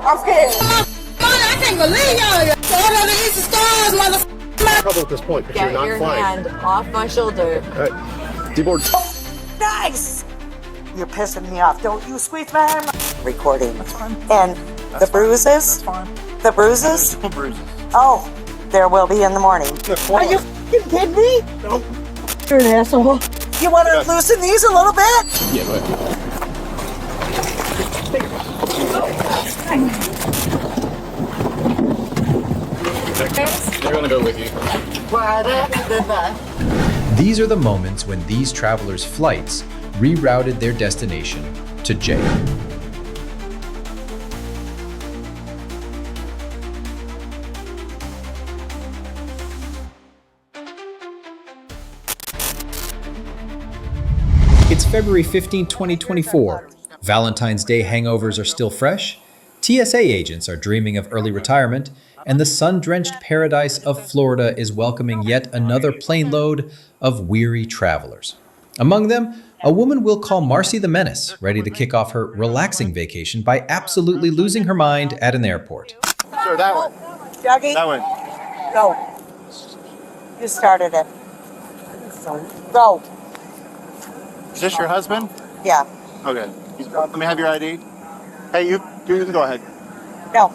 I'm scared. I can't believe y'all. So all of the Easter stars, motherfucker. Trouble at this point, but Get you're not your flying. hand off my shoulder. All right. D-board. Nice! You're pissing me off. Don't you squeeze my arm. Recording. That's fine. And That's the bruises? That's fine. The bruises? There's no bruises. Oh, there will be in the morning. Are you f***ing kidding me? Nope. You're an asshole. You want to loosen these a little bit? Yeah, but. They're gonna go with you. These are the moments when these travelers' flights rerouted their destination to J. It's February 15, 2024. Valentine's Day hangovers are still fresh, TSA agents are dreaming of early retirement, and the sun-drenched paradise of Florida is welcoming yet another plane load of weary travelers. Among them, a woman we'll call Marcy the Menace, ready to kick off her relaxing vacation by absolutely losing her mind at an airport. Sir, that one. Dougie, That one. go. You started it. Go. Is this your husband? Yeah. Okay. Let me have your ID. Hey, you go ahead. No.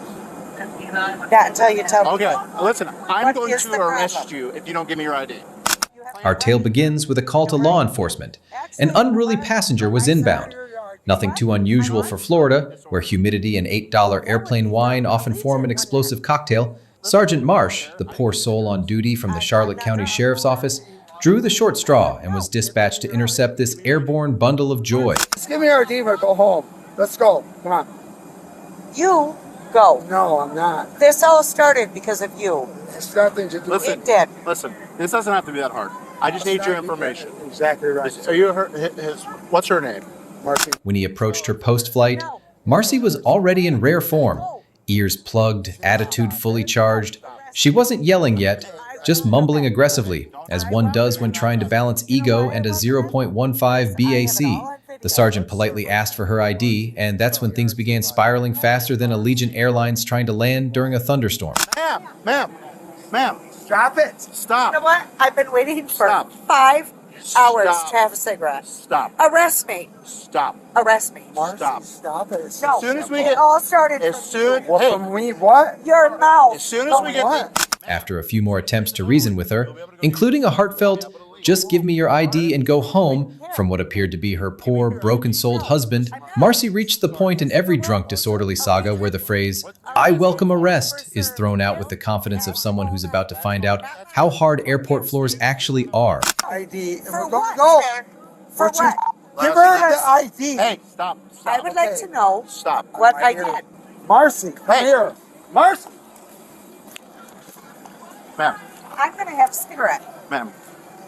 Not until you tell me. Okay. Listen, I'm What going is to the arrest problem? you if you don't give me your ID. Our tale begins with a call to law enforcement. An unruly passenger was inbound. Nothing too unusual for Florida, where humidity and $8 airplane wine often form an explosive cocktail. Sergeant Marsh, the poor soul on duty from the Charlotte County Sheriff's Office, drew the short straw and was dispatched to intercept this airborne bundle of joy. Just give me our ID or go home. Let's go. Come on. You go. No, I'm not. This all started because of you. It's nothing to do with Listen. It did. Listen, this doesn't have to be that hard. I just need your information. Exactly right. Are you what's her name? Marcy. When he approached her post-flight, Marcy was already in rare form. Ears plugged, attitude fully charged. She wasn't yelling yet, just mumbling aggressively, as one does when trying to balance ego and a 0.15 BAC. The sergeant politely asked for her ID, and that's when things began spiraling faster than Allegiant Airlines trying to land during a thunderstorm. Ma'am. Stop it. Stop. You know what? I've been waiting for Stop. 5 hours Stop. to have a cigarette. Stop. Arrest me. Stop. Arrest me. Marcy, Stop. stop it. No. As soon as we It get, all started as from soon, What hey, from me? What? your mouth. as soon as we get, What? After a few more attempts to reason with her, including a heartfelt, "Just give me your ID and go home," from what appeared to be her poor, broken-souled husband, Marcy reached the point in every drunk, disorderly saga where the phrase, "I welcome arrest," is thrown out with the confidence of someone who's about to find out how hard airport floors actually are. ID. For Go. what, Go. sir? For what? Give her the ID. hey, stop. I would like to know Stop. what I did. Marcy, come Hey. here. Marcy. Ma'am. I'm going to have a cigarette. Ma'am.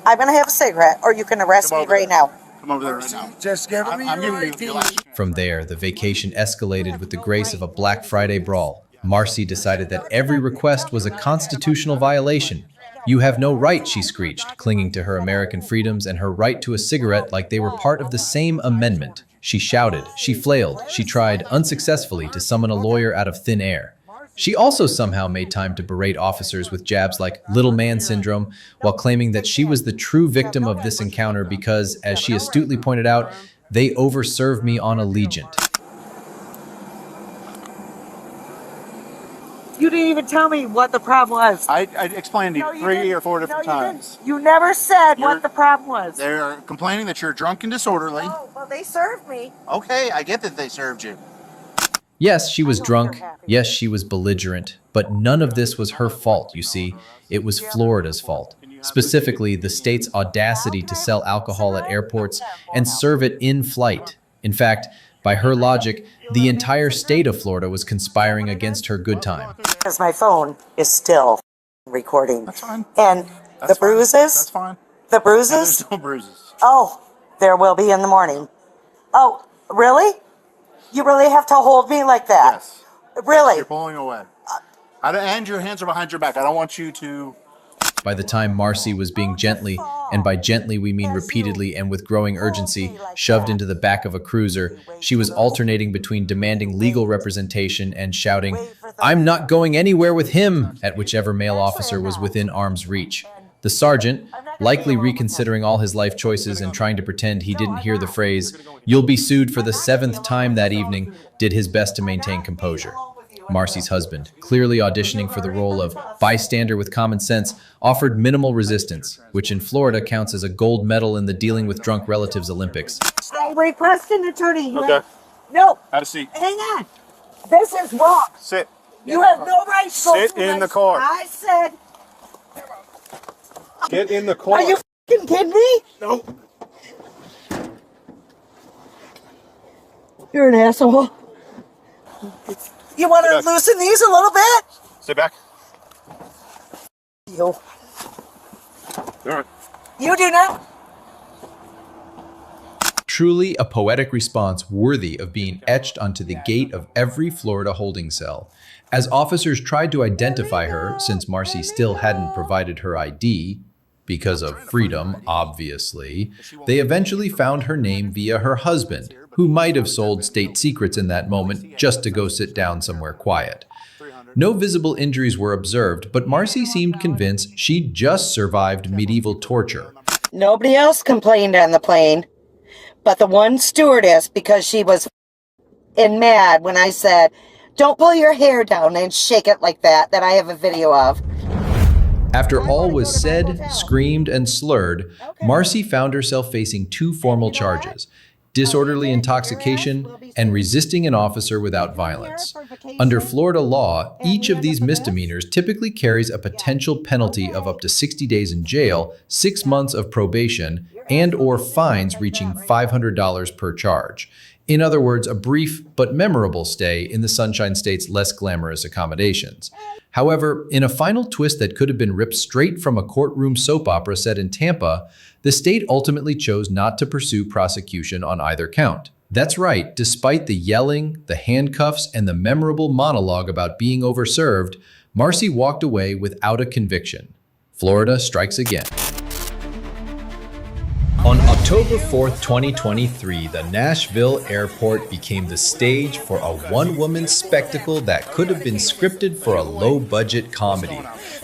I'm going to have a cigarette, or you can arrest Come me over right there. now. Come over there right now. Just give me I'm your giving you ID. the last chance. From there, the vacation escalated with the grace of a Black Friday brawl. Marcy decided that every request was a constitutional violation. "You have no right," she screeched, clinging to her American freedoms and her right to a cigarette like they were part of the same amendment. She shouted, she flailed, she tried, unsuccessfully, to summon a lawyer out of thin air. She also somehow made time to berate officers with jabs like little man syndrome, while claiming that she was the true victim of this encounter because, as she astutely pointed out, they overserved me on Allegiant. You didn't even tell me what the problem was. I explained to you No, you 3 didn't. or 4 different No, you times. didn't. You never said You're- what the problem was. They're complaining that you're drunk and disorderly. Oh, well, they served me. Okay, I get that they served you. Yes, she was drunk. Yes, she was belligerent. But none of this was her fault, you see. It was Florida's fault. Specifically, the state's audacity to sell alcohol at airports and serve it in flight. In fact, by her logic, the entire state of Florida was conspiring against her good time. Because my phone is still recording. That's fine. And That's the bruises? That's fine. The And bruises? there's no bruises. Oh, there will be in the morning. Oh, really? You really have to hold me like that? Yes. Really? You're pulling away. And your hands are behind your back. I don't want you to. By the time Marcy was being gently and by gently we mean repeatedly and with growing urgency, shoved into the back of a cruiser. She was alternating between demanding legal representation and shouting, "I'm not going anywhere with him," at whichever male officer was within arm's reach. The sergeant, likely reconsidering all his life choices and trying to pretend he didn't hear the phrase, "You'll be sued for the 7th time that evening," did his best to maintain composure. Marcy's husband, clearly auditioning for the role of bystander with common sense, offered minimal resistance, which in Florida counts as a gold medal in the Dealing with Drunk Relatives Olympics. I request an attorney. Okay. No, Have a seat. hang on. This is wrong. Sit. You have no right to go Sit through in my- the car. I said, Get in the car. are you fucking kidding me? No. You're an asshole. You want to Sit back. loosen these a little bit? Sit back. You. All right. You do not. Truly a poetic response worthy of being etched onto the gate of every Florida holding cell. As officers tried to identify her, since Marcy still hadn't provided her ID, because of freedom, obviously, they eventually found her name via her husband, who might have sold state secrets in that moment just to go sit down somewhere quiet. No visible injuries were observed, but Marcy seemed convinced she'd just survived medieval torture. Nobody else complained on the plane, but the one stewardess, because she was mad when I said, "Don't pull your hair down and shake it like that I have a video of." After all was said, screamed, and slurred, Marcy found herself facing 2 formal charges: disorderly intoxication and resisting an officer without violence. Under Florida law, each of these misdemeanors typically carries a potential penalty of up to 60 days in jail, 6 months of probation, and/or fines reaching $500 per charge. In other words, a brief but memorable stay in the Sunshine State's less glamorous accommodations. However, in a final twist that could have been ripped straight from a courtroom soap opera set in Tampa, the state ultimately chose not to pursue prosecution on either count. That's right, despite the yelling, the handcuffs, and the memorable monologue about being overserved, Marcy walked away without a conviction. Florida strikes again. On October 4th, 2023, the Nashville airport became the stage for a one-woman spectacle that could have been scripted for a low-budget comedy.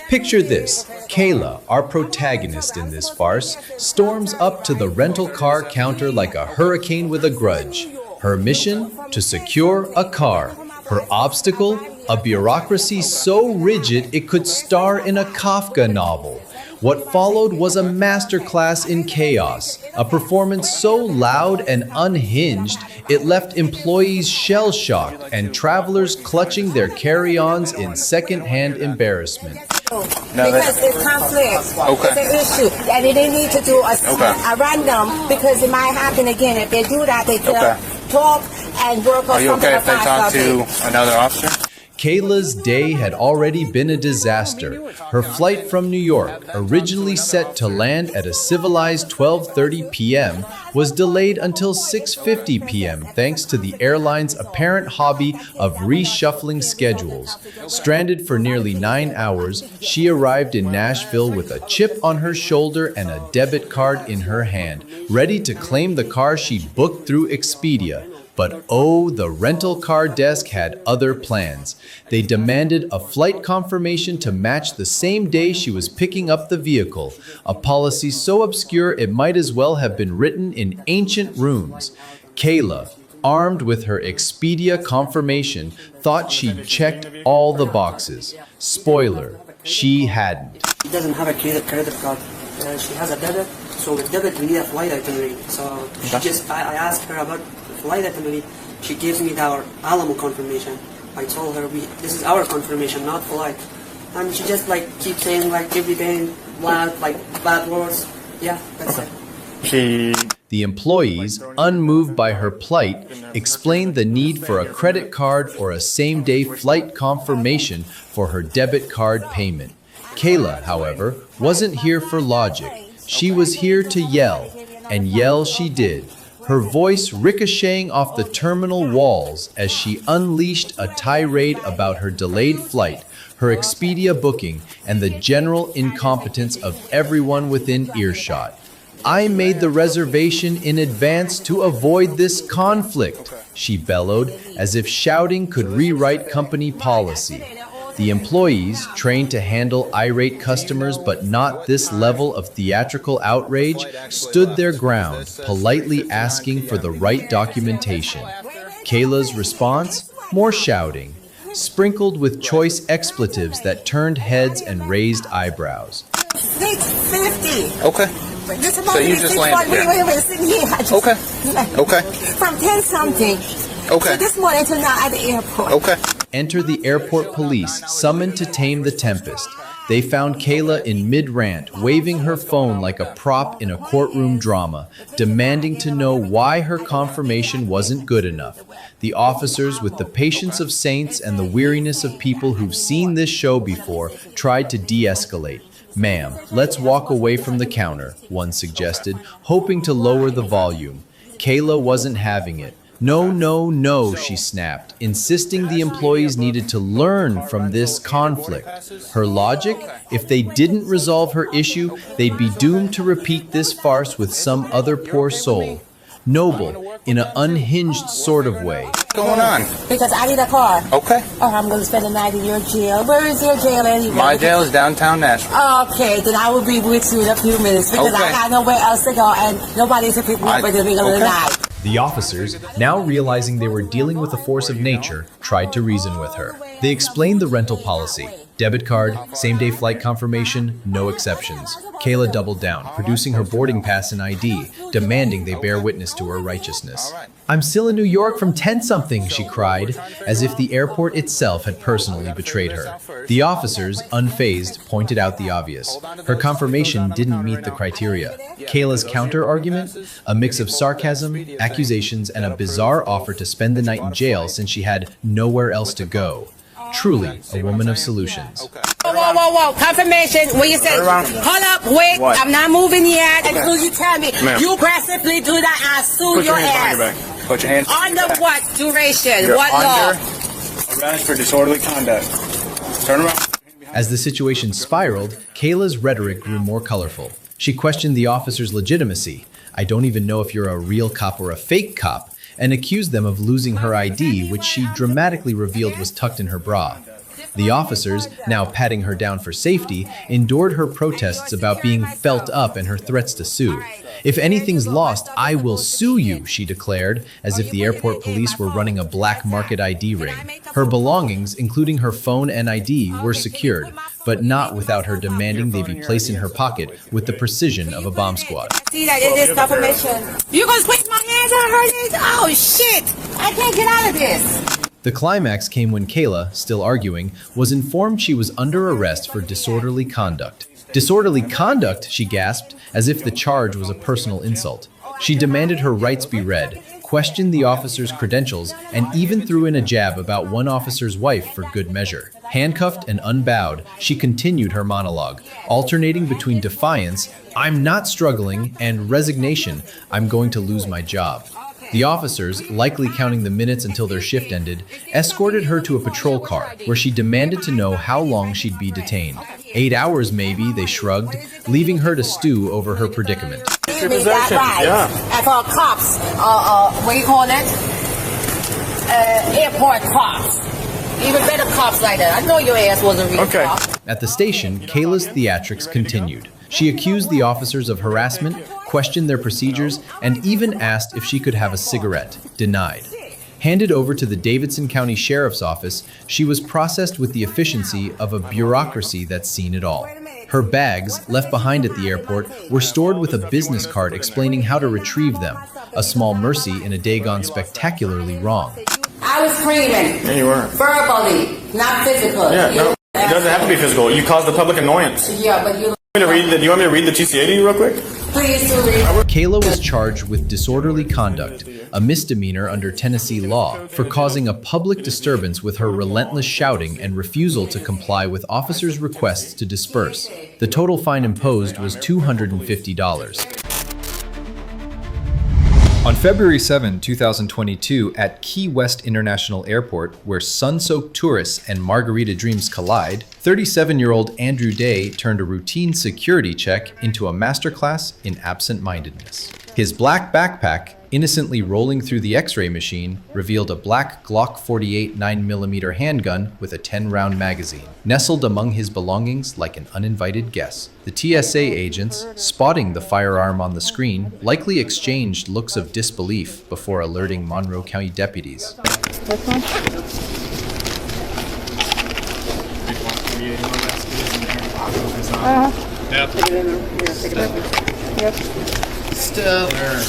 Picture this: Kayla, our protagonist in this farce, storms up to the rental car counter like a hurricane with a grudge. Her mission? To secure a car. Her obstacle? A bureaucracy so rigid it could star in a Kafka novel. What followed was a masterclass in chaos, a performance so loud and unhinged it left employees shell-shocked and travelers clutching their carry-ons in second-hand embarrassment. Because it's conflict. Okay. It's an issue. And they need to do a random because it might happen again. If they do that, they can talk and work on Are you something okay if they talk to something. another officer? Kayla's day had already been a disaster. Her flight from New York, originally set to land at a civilized 12:30 p.m., was delayed until 6:50 p.m. thanks to the airline's apparent hobby of reshuffling schedules. Stranded for nearly 9 hours, she arrived in Nashville with a chip on her shoulder and a debit card in her hand, ready to claim the car she'd booked through Expedia. But oh, the rental car desk had other plans. They demanded a flight confirmation to match the same day she was picking up the vehicle, a policy so obscure it might as well have been written in ancient runes. Kayla, armed with her Expedia confirmation, thought she'd checked all the boxes. Spoiler, she hadn't. She doesn't have a credit card. She has a debit, so with debit we need a flight itinerary. So I asked her about the flight itinerary. She gives me our Alamo confirmation. I told her this is our confirmation, not flight. And she just keeps saying everything bad words. Yeah, that's it. The employees, unmoved by her plight, explained the need for a credit card or a same-day flight confirmation for her debit card payment. Kayla, however, wasn't here for logic. She was here to yell, and yell she did. her voice ricocheting off the terminal walls as she unleashed a tirade about her delayed flight, her Expedia booking, and the general incompetence of everyone within earshot. I made the reservation in advance to avoid this conflict, she bellowed, as if shouting could rewrite company policy. The employees, trained to handle irate customers but not this level of theatrical outrage, stood their ground, politely asking for the right documentation. Kayla's response? More shouting, sprinkled with choice expletives that turned heads and raised eyebrows. 650. Okay. This So you just landed here. Wait, sitting here. Okay. Okay. From 10 something. Okay. So this morning to now at the airport. Okay. Enter the airport police, summoned to tame the tempest. They found Kayla in mid-rant, waving her phone like a prop in a courtroom drama, demanding to know why her confirmation wasn't good enough. The officers, with the patience of saints and the weariness of people who've seen this show before, tried to de-escalate. "Ma'am, let's walk away from the counter," one suggested, hoping to lower the volume. Kayla wasn't having it. "No, no, no," she snapped, insisting the employees needed to learn from this conflict. Her logic? If they didn't resolve her issue, they'd be doomed to repeat this farce with some other poor soul. Noble, in an unhinged sort of way. What's going on? Because I need a car. Okay. Oh, I'm going to spend the night in your jail. Where is your jail anyway? My jail is downtown Nashville. Okay, then I will be with you in a few minutes because Okay. I got nowhere else to go and nobody to pick me up in the middle of the night. The officers, now realizing they were dealing with a force of nature, tried to reason with her. They explained the rental policy. Debit card, same-day flight confirmation, no exceptions. Kayla doubled down, producing her boarding pass and ID, demanding they bear witness to her righteousness. "I'm still in New York from 10-something, she cried, as if the airport itself had personally betrayed her. The officers, unfazed, pointed out the obvious. Her confirmation didn't meet the criteria. Kayla's counter-argument? A mix of sarcasm, accusations, and a bizarre offer to spend the night in jail since she had nowhere else to go. Truly a woman of solutions. Whoa, whoa, whoa, whoa. Confirmation. When you said, hold up, wait, What? I'm not moving yet until you tell me. Ma'am. You aggressively do that, I'll sue Put your your hands behind your ass. back. Put your hands Under what duration? You're What law? under arrest for disorderly conduct. Turn around. As the situation spiraled, Kayla's rhetoric grew more colorful. She questioned the officer's legitimacy. "I don't even know if you're a real cop or a fake cop," and accused them of losing her ID, which she dramatically revealed was tucked in her bra. The officers, now patting her down for safety, endured her protests about being felt up and her threats to sue. "If anything's lost, I will sue you," she declared, as if the airport police were running a black market ID ring. Her belongings, including her phone and ID, were secured, but not without her demanding they be placed in her pocket with the precision of a bomb squad. See that in this confirmation. You gonna switch my hands on her? Oh shit! I can't get out of this. The climax came when Kayla, still arguing, was informed she was under arrest for disorderly conduct. "Disorderly conduct?" she gasped, as if the charge was a personal insult. She demanded her rights be read, questioned the officer's credentials, and even threw in a jab about one officer's wife for good measure. Handcuffed and unbowed, she continued her monologue, alternating between defiance, "I'm not struggling," and resignation, "I'm going to lose my job." The officers, likely counting the minutes until their shift ended, escorted her to a patrol car, where she demanded to know how long she'd be detained. 8 hours maybe, they shrugged, leaving her to stew over her predicament. Give me that right. And for cops, what do you call it? Airport cops. Even better cops like that. I know your ass wasn't real cop. At the station, Kayla's theatrics continued. She accused the officers of harassment, questioned their procedures, and even asked if she could have a cigarette. Denied. Handed over to the Davidson County Sheriff's Office, she was processed with the efficiency of a bureaucracy that's seen it all. Her bags, left behind at the airport, were stored with a business card explaining how to retrieve them. A small mercy in a day gone spectacularly wrong. I was screaming. Yeah, you were. Verbally, not physical. Yeah, no. It doesn't have to be physical. You caused the public annoyance. Yeah, but you... Do you want me to read the TCA to you real quick? Please do read. Kayla was charged with disorderly conduct, a misdemeanor under Tennessee law, for causing a public disturbance with her relentless shouting and refusal to comply with officers' requests to disperse. The total fine imposed was $250. On February 7, 2022, at Key West International Airport, where sun-soaked tourists and margarita dreams collide, 37-year-old Andrew Day turned a routine security check into a masterclass in absent-mindedness. His black backpack, innocently rolling through the X-ray machine, revealed a black Glock 48 9mm handgun with a 10-round magazine, nestled among his belongings like an uninvited guest. The TSA agents, spotting the firearm on the screen, likely exchanged looks of disbelief before alerting Monroe County deputies. This one? Yep. Yep. Still there.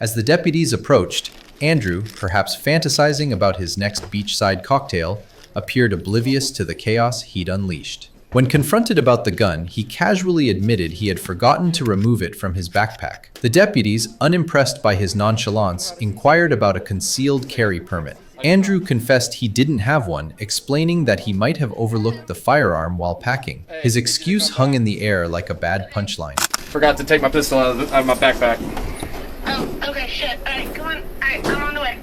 As the deputies approached, Andrew, perhaps fantasizing about his next beachside cocktail, appeared oblivious to the chaos he'd unleashed. When confronted about the gun, he casually admitted he had forgotten to remove it from his backpack. The deputies, unimpressed by his nonchalance, inquired about a concealed carry permit. Andrew confessed he didn't have one, explaining that he might have overlooked the firearm while packing. His excuse hung in the air like a bad punchline. Forgot to take my pistol out of my backpack. Oh, okay, shit. Alright, come on. Alright, I'm on the way.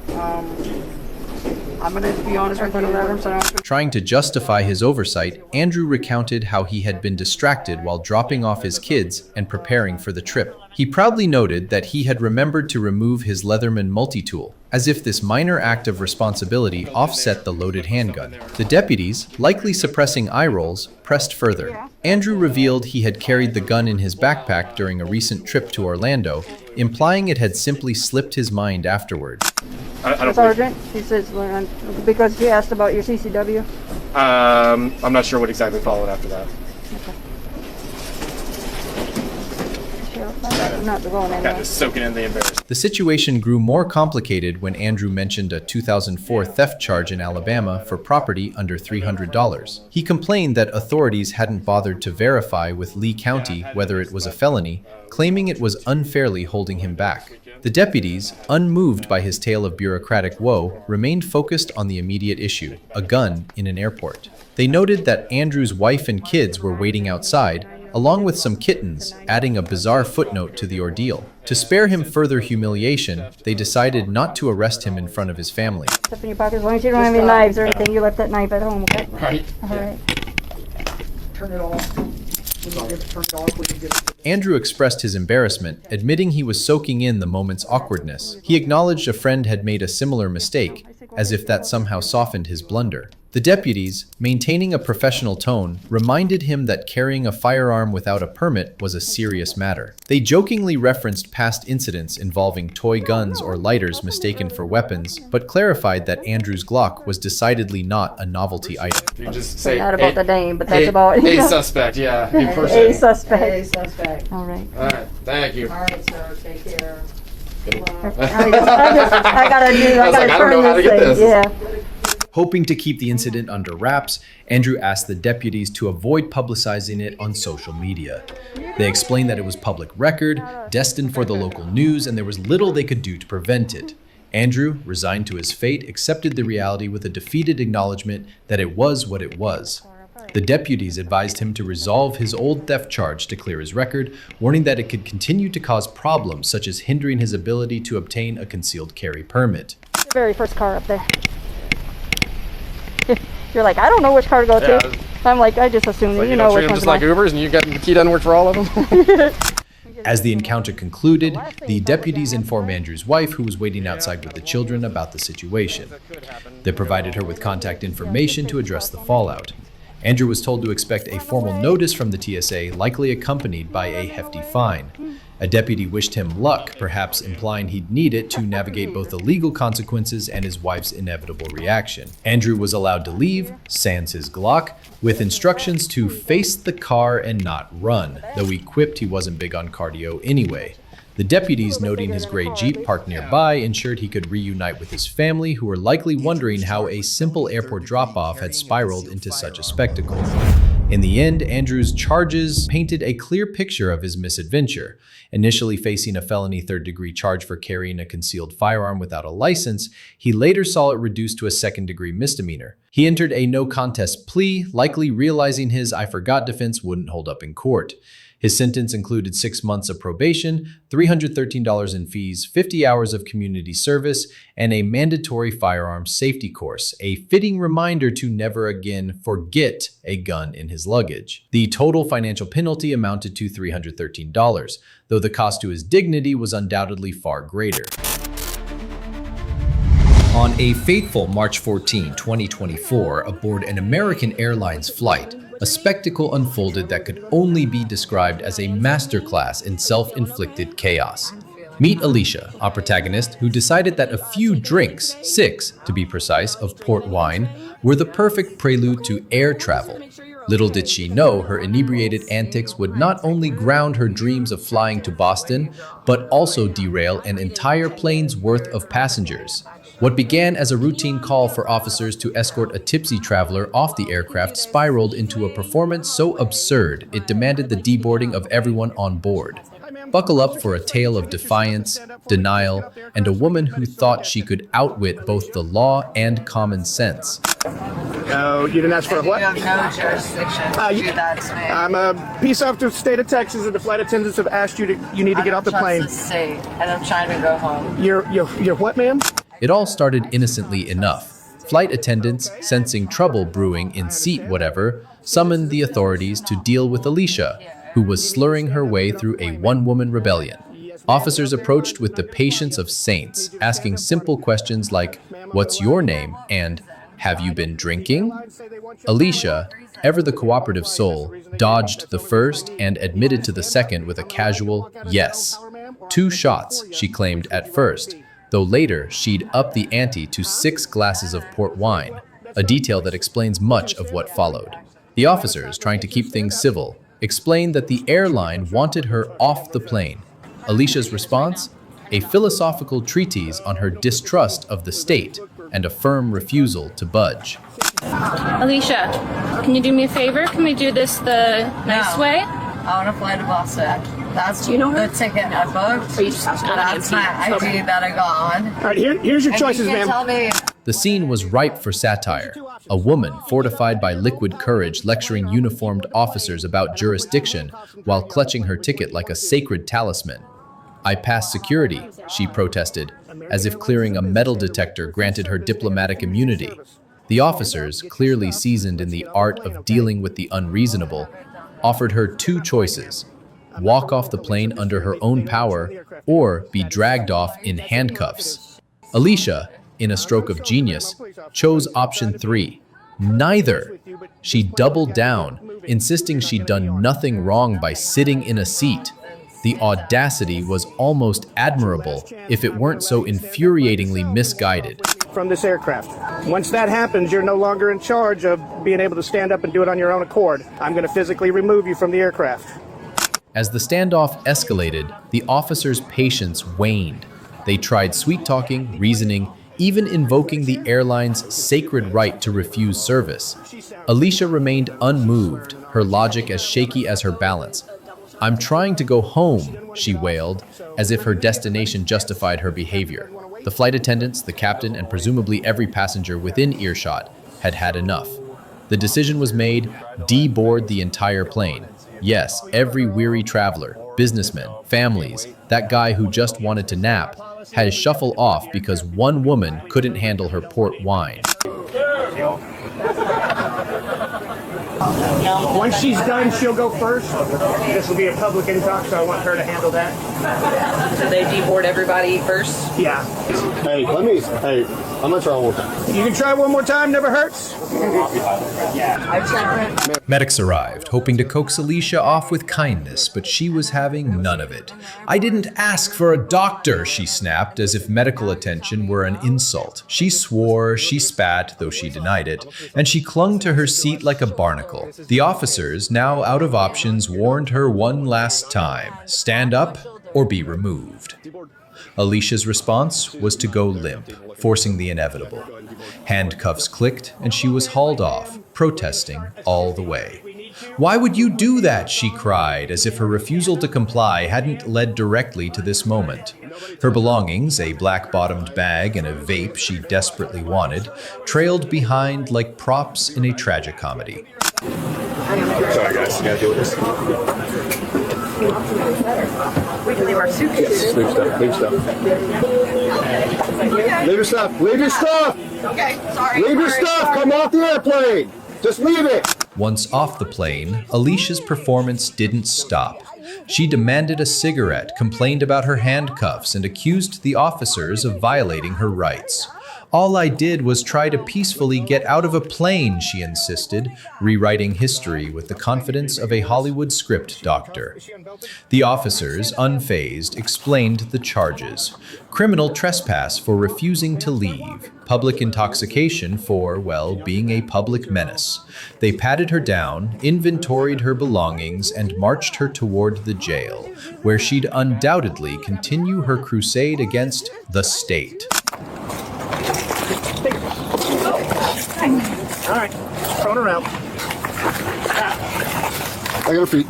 I'm gonna be honest with you. I'm sorry. Trying to justify his oversight, Andrew recounted how he had been distracted while dropping off his kids and preparing for the trip. He proudly noted that he had remembered to remove his Leatherman multi-tool, as if this minor act of responsibility offset the loaded handgun. The deputies, likely suppressing eye rolls, pressed further. Andrew revealed he had carried the gun in his backpack during a recent trip to Orlando, implying it had simply slipped his mind afterward. I don't Sergeant, he says, because he asked about your CCW. I'm not sure what exactly followed after that. Not going Kind anywhere. of soaking in the embarrassment. The situation grew more complicated when Andrew mentioned a 2004 theft charge in Alabama for property under $300. He complained that authorities hadn't bothered to verify with Lee County whether it was a felony, claiming it was unfairly holding him back. The deputies, unmoved by his tale of bureaucratic woe, remained focused on the immediate issue, a gun in an airport. They noted that Andrew's wife and kids were waiting outside, along with some kittens, adding a bizarre footnote to the ordeal. To spare him further humiliation, they decided not to arrest him in front of his family. Stuff in your pockets. As long as you don't have any knives or anything, you left that knife at home, okay? Right. All right. Turn it off. When you get it turned off, we can get it. Andrew expressed his embarrassment, admitting he was soaking in the moment's awkwardness. He acknowledged a friend had made a similar mistake, as if that somehow softened his blunder. The deputies, maintaining a professional tone, reminded him that carrying a firearm without a permit was a serious matter. They jokingly referenced past incidents involving toy guns or lighters mistaken for weapons, but clarified that Andrew's Glock was decidedly not a novelty item. You just say Not about the name, but that's about it. a suspect, yeah. A Impersonate. suspect. suspect. All right. All right, thank you. All right, sir, take care. I gotta I don't know how to turn get this this. thing. Yeah. Hoping to keep the incident under wraps, Andrew asked the deputies to avoid publicizing it on social media. They explained that it was public record, destined for the local news, and there was little they could do to prevent it. Andrew, resigned to his fate, accepted the reality with a defeated acknowledgement that it was what it was. The deputies advised him to resolve his old theft charge to clear his record, warning that it could continue to cause problems such as hindering his ability to obtain a concealed carry permit. The very first car up there. You're like, I don't know which car to go to. Yeah. I'm like, I just assume that you know treat which them one's just like mine. Ubers, and you got the key doesn't work for all of them. As the encounter concluded, the deputies informed Andrew's wife, who was waiting outside with the children, about the situation. They provided her with contact information to address the fallout. Andrew was told to expect a formal notice from the TSA, likely accompanied by a hefty fine. A deputy wished him luck, perhaps implying he'd need it to navigate both the legal consequences and his wife's inevitable reaction. Andrew was allowed to leave, sans his Glock, with instructions to face the car and not run, though he quipped he wasn't big on cardio anyway. The deputies, noting his gray Jeep parked nearby, ensured he could reunite with his family, who were likely wondering how a simple airport drop-off had spiraled into such a spectacle. In the end, Andrew's charges painted a clear picture of his misadventure. Initially facing a felony third-degree charge for carrying a concealed firearm without a license, he later saw it reduced to a second-degree misdemeanor. He entered a no-contest plea, likely realizing his "I forgot" defense wouldn't hold up in court. His sentence included 6 months of probation, $313 in fees, 50 hours of community service, and a mandatory firearms safety course, a fitting reminder to never again forget a gun in his luggage. The total financial penalty amounted to $313, though the cost to his dignity was undoubtedly far greater. On a fateful March 14, 2024, aboard an American Airlines flight, a spectacle unfolded that could only be described as a masterclass in self-inflicted chaos. Meet Alicia, our protagonist, who decided that a few drinks, 6 to be precise, of port wine, were the perfect prelude to air travel. Little did she know her inebriated antics would not only ground her dreams of flying to Boston, but also derail an entire plane's worth of passengers. What began as a routine call for officers to escort a tipsy traveler off the aircraft spiraled into a performance so absurd it demanded the deboarding of everyone on board. Buckle up for a tale of defiance, denial, and a woman who thought she could outwit both the law and common sense. No, you didn't ask for a what? You have no jurisdiction to do that to me. I'm a peace officer of the state of Texas, and the flight attendants have asked you need to get off the plane. I don't trust the state, and I'm trying to go home. You're what, ma'am? It all started innocently enough. Flight attendants, sensing trouble brewing in seat whatever, summoned the authorities to deal with Alicia, who was slurring her way through a one-woman rebellion. Officers approached with the patience of saints, asking simple questions like, "What's your name?" and "Have you been drinking?" Alicia, ever the cooperative soul, dodged the first and admitted to the second with a casual yes. 2 shots, she claimed at first, though later she'd up the ante to 6 glasses of port wine, a detail that explains much of what followed. The officers, trying to keep things civil, explained that the airline wanted her off the plane. Alicia's response? A philosophical treatise on her distrust of the state and a firm refusal to budge. Alicia, can you do me a favor? Can we do this the nice way? I want to fly to Boston. That's the ticket I booked. That's my ID that I got on. All right, here's your choices, ma'am. Tell me. The scene was ripe for satire. A woman, fortified by liquid courage, lecturing uniformed officers about jurisdiction while clutching her ticket like a sacred talisman. "I passed security," she protested, as if clearing a metal detector granted her diplomatic immunity. The officers, clearly seasoned in the art of dealing with the unreasonable, offered her 2 choices: walk off the plane under her own power, or be dragged off in handcuffs. Alicia, in a stroke of genius, chose option 3. Neither. She doubled down, insisting she'd done nothing wrong by sitting in a seat. The audacity was almost admirable, if it weren't so infuriatingly misguided. From this aircraft. Once that happens, you're no longer in charge of being able to stand up and do it on your own accord. I'm going to physically remove you from the aircraft. As the standoff escalated, the officers' patience waned. They tried sweet-talking, reasoning, even invoking the airline's sacred right to refuse service. Alicia remained unmoved, her logic as shaky as her balance. "I'm trying to go home," she wailed, as if her destination justified her behavior. The flight attendants, the captain, and presumably every passenger within earshot had had enough. The decision was made: deboard the entire plane. Yes, every weary traveler, businessmen, families, that guy who just wanted to nap, had to shuffle off because one woman couldn't handle her port wine. Once she's done, she'll go first. This will be a public intox, so I want her to handle that. So they deboard everybody first? Yeah. Hey, I'm gonna try one more time. You can try one more time, never hurts. Medics arrived, hoping to coax Alicia off with kindness, but she was having none of it. "I didn't ask for a doctor," she snapped, as if medical attention were an insult. She swore, she spat, though she denied it, and she clung to her seat like a barnacle. The officers, now out of options, warned her one last time: stand up or be removed. Alicia's response was to go limp, forcing the inevitable. Handcuffs clicked, and she was hauled off, protesting all the way. "Why would you do that?" she cried, as if her refusal to comply hadn't led directly to this moment. Her belongings, a black-bottomed bag and a vape she desperately wanted, trailed behind like props in a tragicomedy. Sorry guys, you gotta deal with this. We can leave our suitcases. Leave stuff. Leave stuff. Leave your stuff. Leave your stuff. Okay, sorry. Leave your stuff. Come off the airplane. Just leave it. Once off the plane, Alicia's performance didn't stop. She demanded a cigarette, complained about her handcuffs, and accused the officers of violating her rights. All I did was try to peacefully get out of a plane, she insisted, rewriting history with the confidence of a Hollywood script doctor. The officers, unfazed, explained the charges. Criminal trespass for refusing to leave. Public intoxication for, well, being a public menace. They patted her down, inventoried her belongings, and marched her toward the jail, where she'd undoubtedly continue her crusade against the state. All right, thrown around. I got her feet.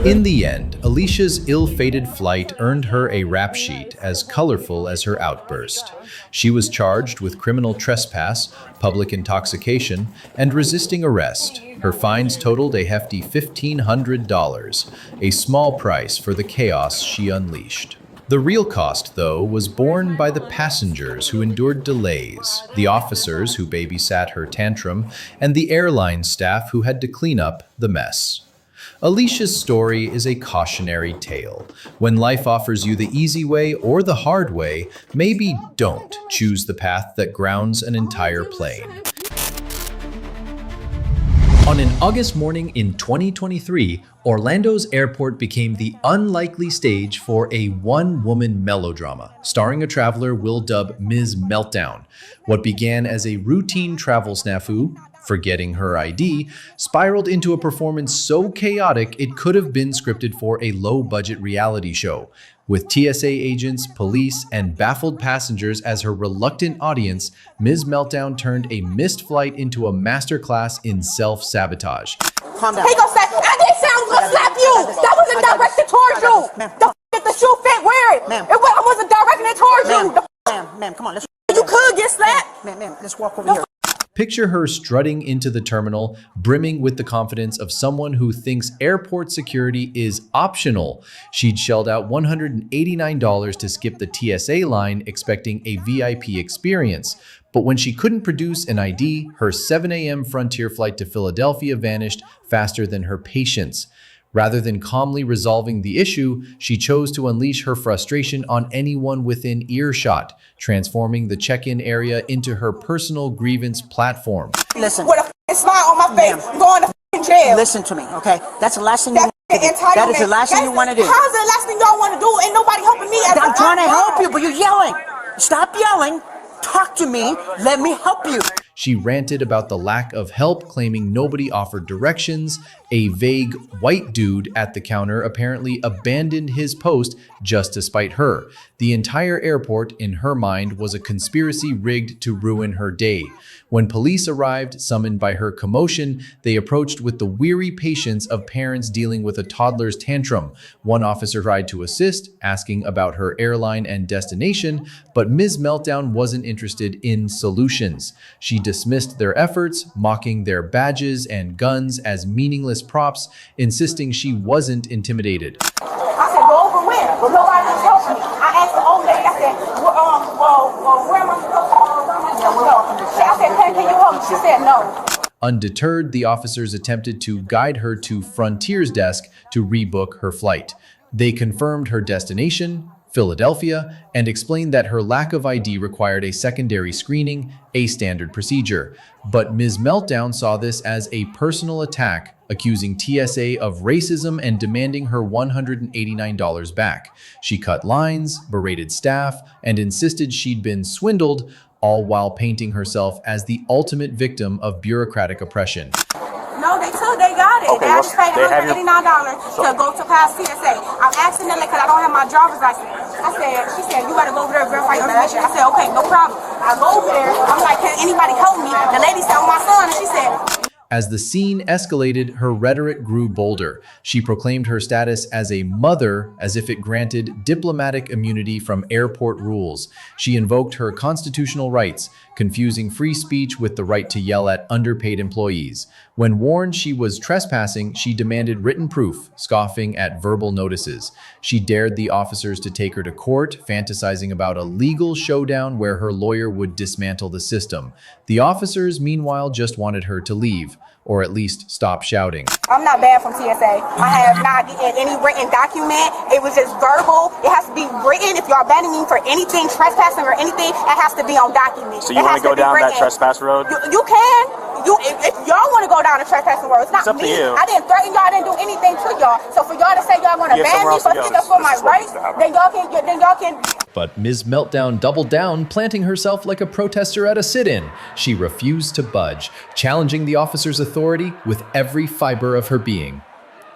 In the end, Alicia's ill-fated flight earned her a rap sheet as colorful as her outburst. She was charged with criminal trespass, public intoxication, and resisting arrest. Her fines totaled a hefty $1,500, a small price for the chaos she unleashed. The real cost, though, was borne by the passengers who endured delays, the officers who babysat her tantrum, and the airline staff who had to clean up the mess. Alicia's story is a cautionary tale. When life offers you the easy way or the hard way, maybe don't choose the path that grounds an entire plane. On an August morning in 2023, Orlando's airport became the unlikely stage for a one-woman melodrama, starring a traveler we'll dub Ms. Meltdown. What began as a routine travel snafu, forgetting her ID, spiraled into a performance so chaotic it could have been scripted for a low-budget reality show. With TSA agents, police, and baffled passengers as her reluctant audience, Ms. Meltdown turned a missed flight into a masterclass in self-sabotage. Calm down. He gonna say, I didn't say I was gonna slap you. That wasn't directed towards you. The if the shoe fit, wear it. I wasn't directing it towards you. Ma'am, come on, let's. You could get slapped. Ma'am, let's walk over here. Picture her strutting into the terminal, brimming with the confidence of someone who thinks airport security is optional. She'd shelled out $189 to skip the TSA line, expecting a VIP experience. But when she couldn't produce an ID, her 7 a.m. Frontier flight to Philadelphia vanished faster than her patience. Rather than calmly resolving the issue, she chose to unleash her frustration on anyone within earshot, transforming the check-in area into her personal grievance platform. Listen. With a smile on my face, going to jail. Listen to me, okay? That's the last thing you want to do. That is the last thing you want to do. How's the last thing y'all want to do? Ain't nobody helping me. I'm trying to help you, but you're yelling. Stop yelling. Talk to me. Let me help you. She ranted about the lack of help, claiming nobody offered directions. A vague white dude at the counter apparently abandoned his post just to spite her. The entire airport, in her mind, was a conspiracy rigged to ruin her day. When police arrived, summoned by her commotion, they approached with the weary patience of parents dealing with a toddler's tantrum. One officer tried to assist, asking about her airline and destination, but Ms. Meltdown wasn't interested in solutions. She dismissed their efforts, mocking their badges and guns as meaningless props, insisting she wasn't intimidated. I said, go over where? But nobody was helping me. I asked the old lady, I said, where am I supposed to go? I said, can you help me? She said, no. Undeterred, the officers attempted to guide her to Frontier's desk to rebook her flight. They confirmed her destination, Philadelphia, and explained that her lack of ID required a secondary screening, a standard procedure. But Ms. Meltdown saw this as a personal attack, accusing TSA of racism and demanding her $189 back. She cut lines, berated staff, and insisted she'd been swindled, all while painting herself as the ultimate victim of bureaucratic oppression. No, they got it. Okay, they just paid $189 to go to pass TSA. I'm asking them because I don't have my driver's license. She said, you gotta go over there and verify your information. I said, okay, no problem. I go over there. I'm like, can anybody help me? The lady said, oh, my son. And she said, As the scene escalated, her rhetoric grew bolder. She proclaimed her status as a mother as if it granted diplomatic immunity from airport rules. She invoked her constitutional rights, confusing free speech with the right to yell at underpaid employees. When warned she was trespassing, she demanded written proof, scoffing at verbal notices. She dared the officers to take her to court, fantasizing about a legal showdown where her lawyer would dismantle the system. The officers, meanwhile, just wanted her to leave, or at least stop shouting. I'm not banned from TSA. I have not any written document. It was just verbal. It has to be written. If y'all banning me for anything, trespassing or anything, it has to be on document. So you want to go down that trespass road? You can. If y'all want to go down the trespassing road, it's not me. I didn't threaten y'all. I didn't do anything to y'all. So for y'all to say y'all want to ban me for sticking up for my rights, then y'all can. But Ms. Meltdown doubled down, planting herself like a protester at a sit-in. She refused to budge, challenging the officer's authority with every fiber of her being.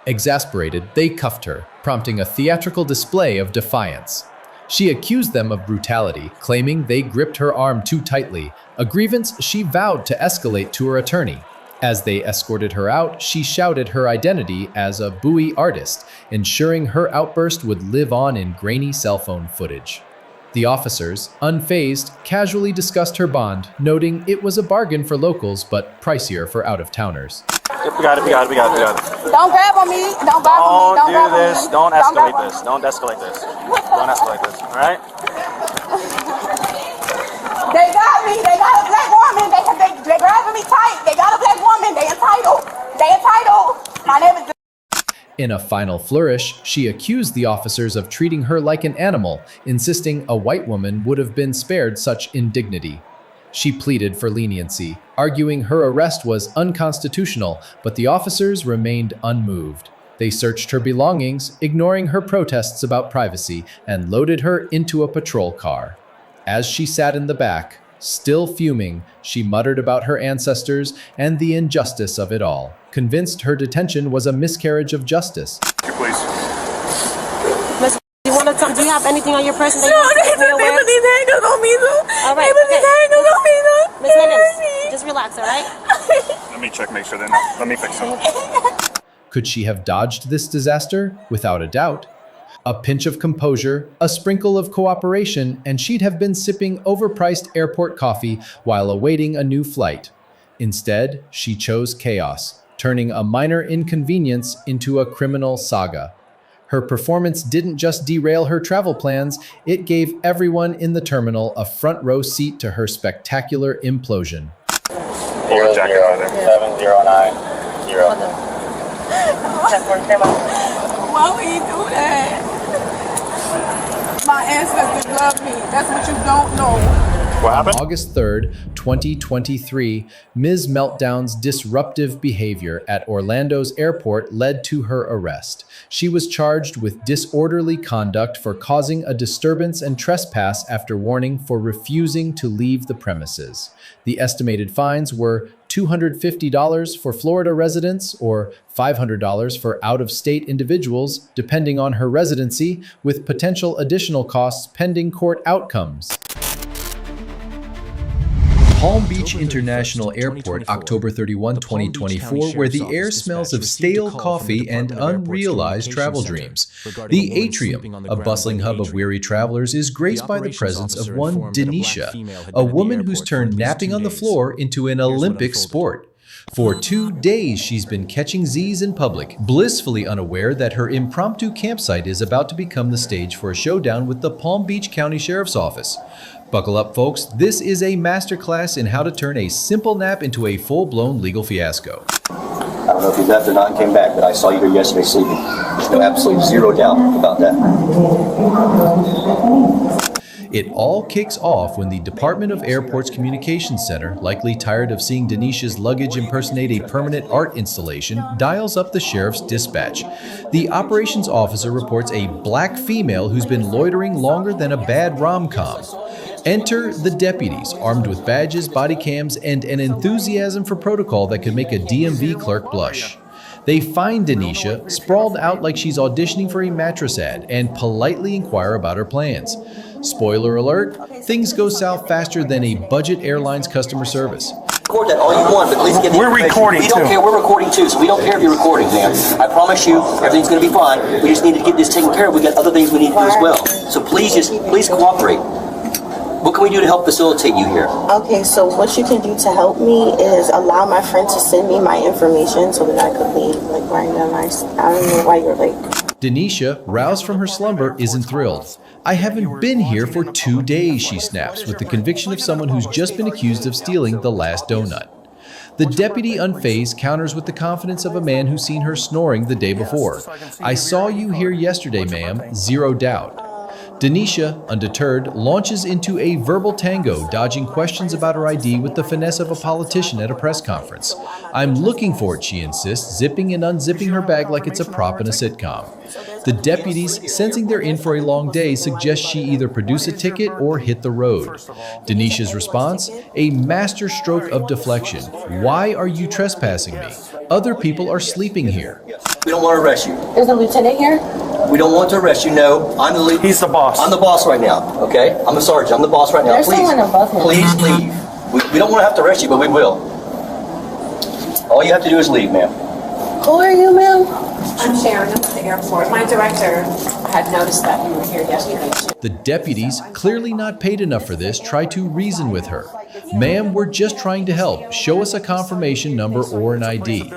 Exasperated, they cuffed her, prompting a theatrical display of defiance. She accused them of brutality, claiming they gripped her arm too tightly, a grievance she vowed to escalate to her attorney. As they escorted her out, she shouted her identity as a buoy artist, ensuring her outburst would live on in grainy cell phone footage. The officers, unfazed, casually discussed her bond, noting it was a bargain for locals but pricier for out-of-towners. We got it. Don't grab on me. Don't grab on me. Don't do this. Don't escalate this. Don't escalate this. Don't escalate this. All right? They got me. They got a black woman. They grabbing me tight. They got a black woman. They entitled. My name is... In a final flourish, she accused the officers of treating her like an animal, insisting a white woman would have been spared such indignity. She pleaded for leniency, arguing her arrest was unconstitutional, but the officers remained unmoved. They searched her belongings, ignoring her protests about privacy, and loaded her into a patrol car. As she sat in the back, still fuming, she muttered about her ancestors and the injustice of it all, convinced her detention was a miscarriage of justice. Please. Miss, do you have anything on your person that you No, want to make me aware? they put these handcuffs on me, though. All right, They put these handcuffs on me, though. Miss Higgins, just relax, all right? Let me check, make sure they're not. Let me fix them. Could she have dodged this disaster? Without a doubt. A pinch of composure, a sprinkle of cooperation, and she'd have been sipping overpriced airport coffee while awaiting a new flight. Instead, she chose chaos, turning a minor inconvenience into a criminal saga. Her performance didn't just derail her travel plans, it gave everyone in the terminal a front row seat to her spectacular implosion. 709. Why would you do that? My ancestors love me. That's what you don't know. What happened? On August 3rd, 2023, Ms. Meltdown's disruptive behavior at Orlando's airport led to her arrest. She was charged with disorderly conduct for causing a disturbance and trespass after warning for refusing to leave the premises. The estimated fines were $250 for Florida residents or $500 for out-of-state individuals, depending on her residency, with potential additional costs pending court outcomes. Palm Beach International Airport, October 31, 2024, where the air smells of stale coffee and unrealized travel dreams. The atrium, a bustling hub of weary travelers, is graced by the presence of one Denisha, a woman who's turned napping on the floor into an Olympic sport. For 2 days, she's been catching Z's in public, blissfully unaware that her impromptu campsite is about to become the stage for a showdown with the Palm Beach County Sheriff's Office. Buckle up, folks. This is a masterclass in how to turn a simple nap into a full-blown legal fiasco. I don't know if you left or not and came back, but I saw you here yesterday sleeping. There's no absolute zero doubt about that. It all kicks off when the Department of Airports Communications Center, likely tired of seeing Denisha's luggage impersonate a permanent art installation, dials up the sheriff's dispatch. The operations officer reports a black female who's been loitering longer than a bad rom-com. Enter the deputies, armed with badges, body cams, and an enthusiasm for protocol that could make a DMV clerk blush. They find Denisha, sprawled out like she's auditioning for a mattress ad, and politely inquire about her plans. Spoiler alert, things go south faster than a budget airline's customer service. Record that all you want, but at least give the We're information. recording, We don't too. care. We're recording too, so we don't care if you're recording, man. I promise you, everything's going to be fine. We just need to get this taken care of. We got other things we need to do as well. So please cooperate. What can we do to help facilitate you here? Okay, so what you can do to help me is allow my friend to send me my information so that I could leave. Like right now, I don't know why you're like. Denisha, roused from her slumber, isn't thrilled. I haven't been here for 2 days, she snaps, with the conviction of someone who's just been accused of stealing the last donut. The deputy, unfazed, counters with the confidence of a man who's seen her snoring the day before. I saw you here yesterday, ma'am, zero doubt. Denisha, undeterred, launches into a verbal tango, dodging questions about her ID with the finesse of a politician at a press conference. I'm looking for it, she insists, zipping and unzipping her bag like it's a prop in a sitcom. The deputies, sensing they're in for a long day, suggest she either produce a ticket or hit the road. Denisha's response? A master stroke of deflection. Why are you trespassing me? Other people are sleeping here. We don't want to arrest you. Is the lieutenant here? We don't want to arrest you. No, I'm the lead. He's the boss. I'm the boss right now. Okay, I'm the sergeant. I'm the boss right now. There's someone above him. Please leave. We don't want to have to arrest you, but we will. All you have to do is leave, ma'am. Who are you, ma'am? I'm Sharon. I'm at the airport. My director had noticed that you were here yesterday. The deputies, clearly not paid enough for this, try to reason with her. Ma'am, we're just trying to help. Show us a confirmation number or an ID.